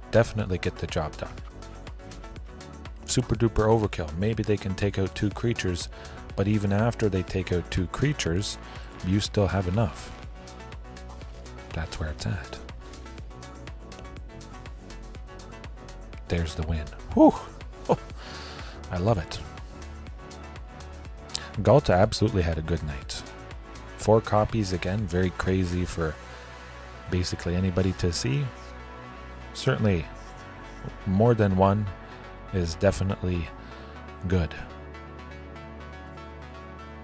Definitely get the job done. Super duper overkill. Maybe they can take out 2 creatures, but even after they take out 2 creatures, you still have enough. That's where it's at. There's the win. Whew! Oh, I love it. Galta absolutely had a good night. 4 copies again, very crazy for basically anybody to see. Certainly more than one is definitely good.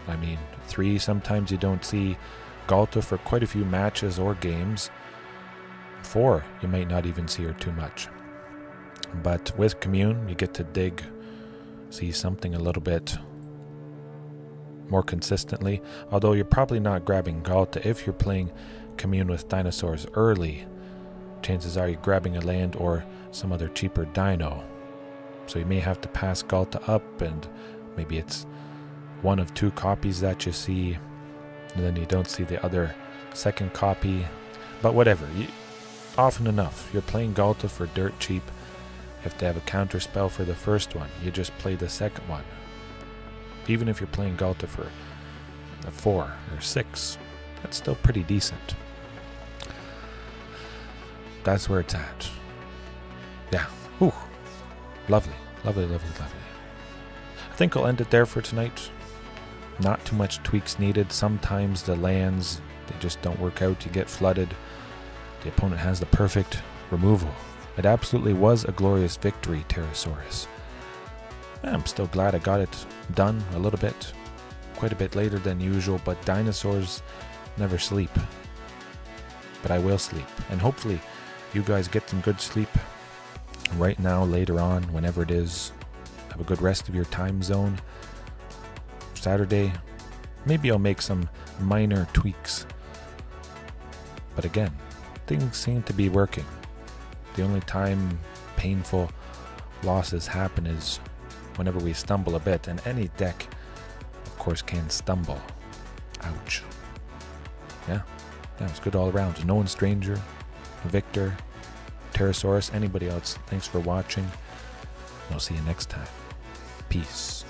I mean, 3, sometimes you don't see Galta for quite a few matches or games. 4, you might not even see her too much. But with Commune, you get to dig, see something a little bit more consistently. Although you're probably not grabbing Galta if you're playing Commune with Dinosaurs early. Chances are you're grabbing a land or some other cheaper dino. So you may have to pass Galta up, and maybe it's 1 of 2 copies that you see, and then you don't see the other second copy. But whatever, often enough, you're playing Galta for dirt cheap. If they have a counter spell for the first one, you just play the second one. Even if you're playing Galta for a 4 or 6, that's still pretty decent. That's where it's at. Yeah. Whew. Lovely. Lovely, lovely, lovely. I think I'll end it there for tonight. Not too much tweaks needed. Sometimes the lands, they just don't work out. You get flooded. The opponent has the perfect removal. It absolutely was a glorious victory, Pterosaurus. I'm still glad I got it done a little bit. Quite a bit later than usual, but dinosaurs never sleep. But I will sleep. And hopefully you guys get some good sleep right now, later on, whenever it is. Have a good rest of your time zone. Saturday, maybe I'll make some minor tweaks. But again, things seem to be working. The only time painful losses happen is whenever we stumble a bit, and any deck, of course, can stumble. Ouch. Yeah, that was good all around. No One Stranger, Victor, Pterosaurus, anybody else, thanks for watching. I'll see you next time. Peace.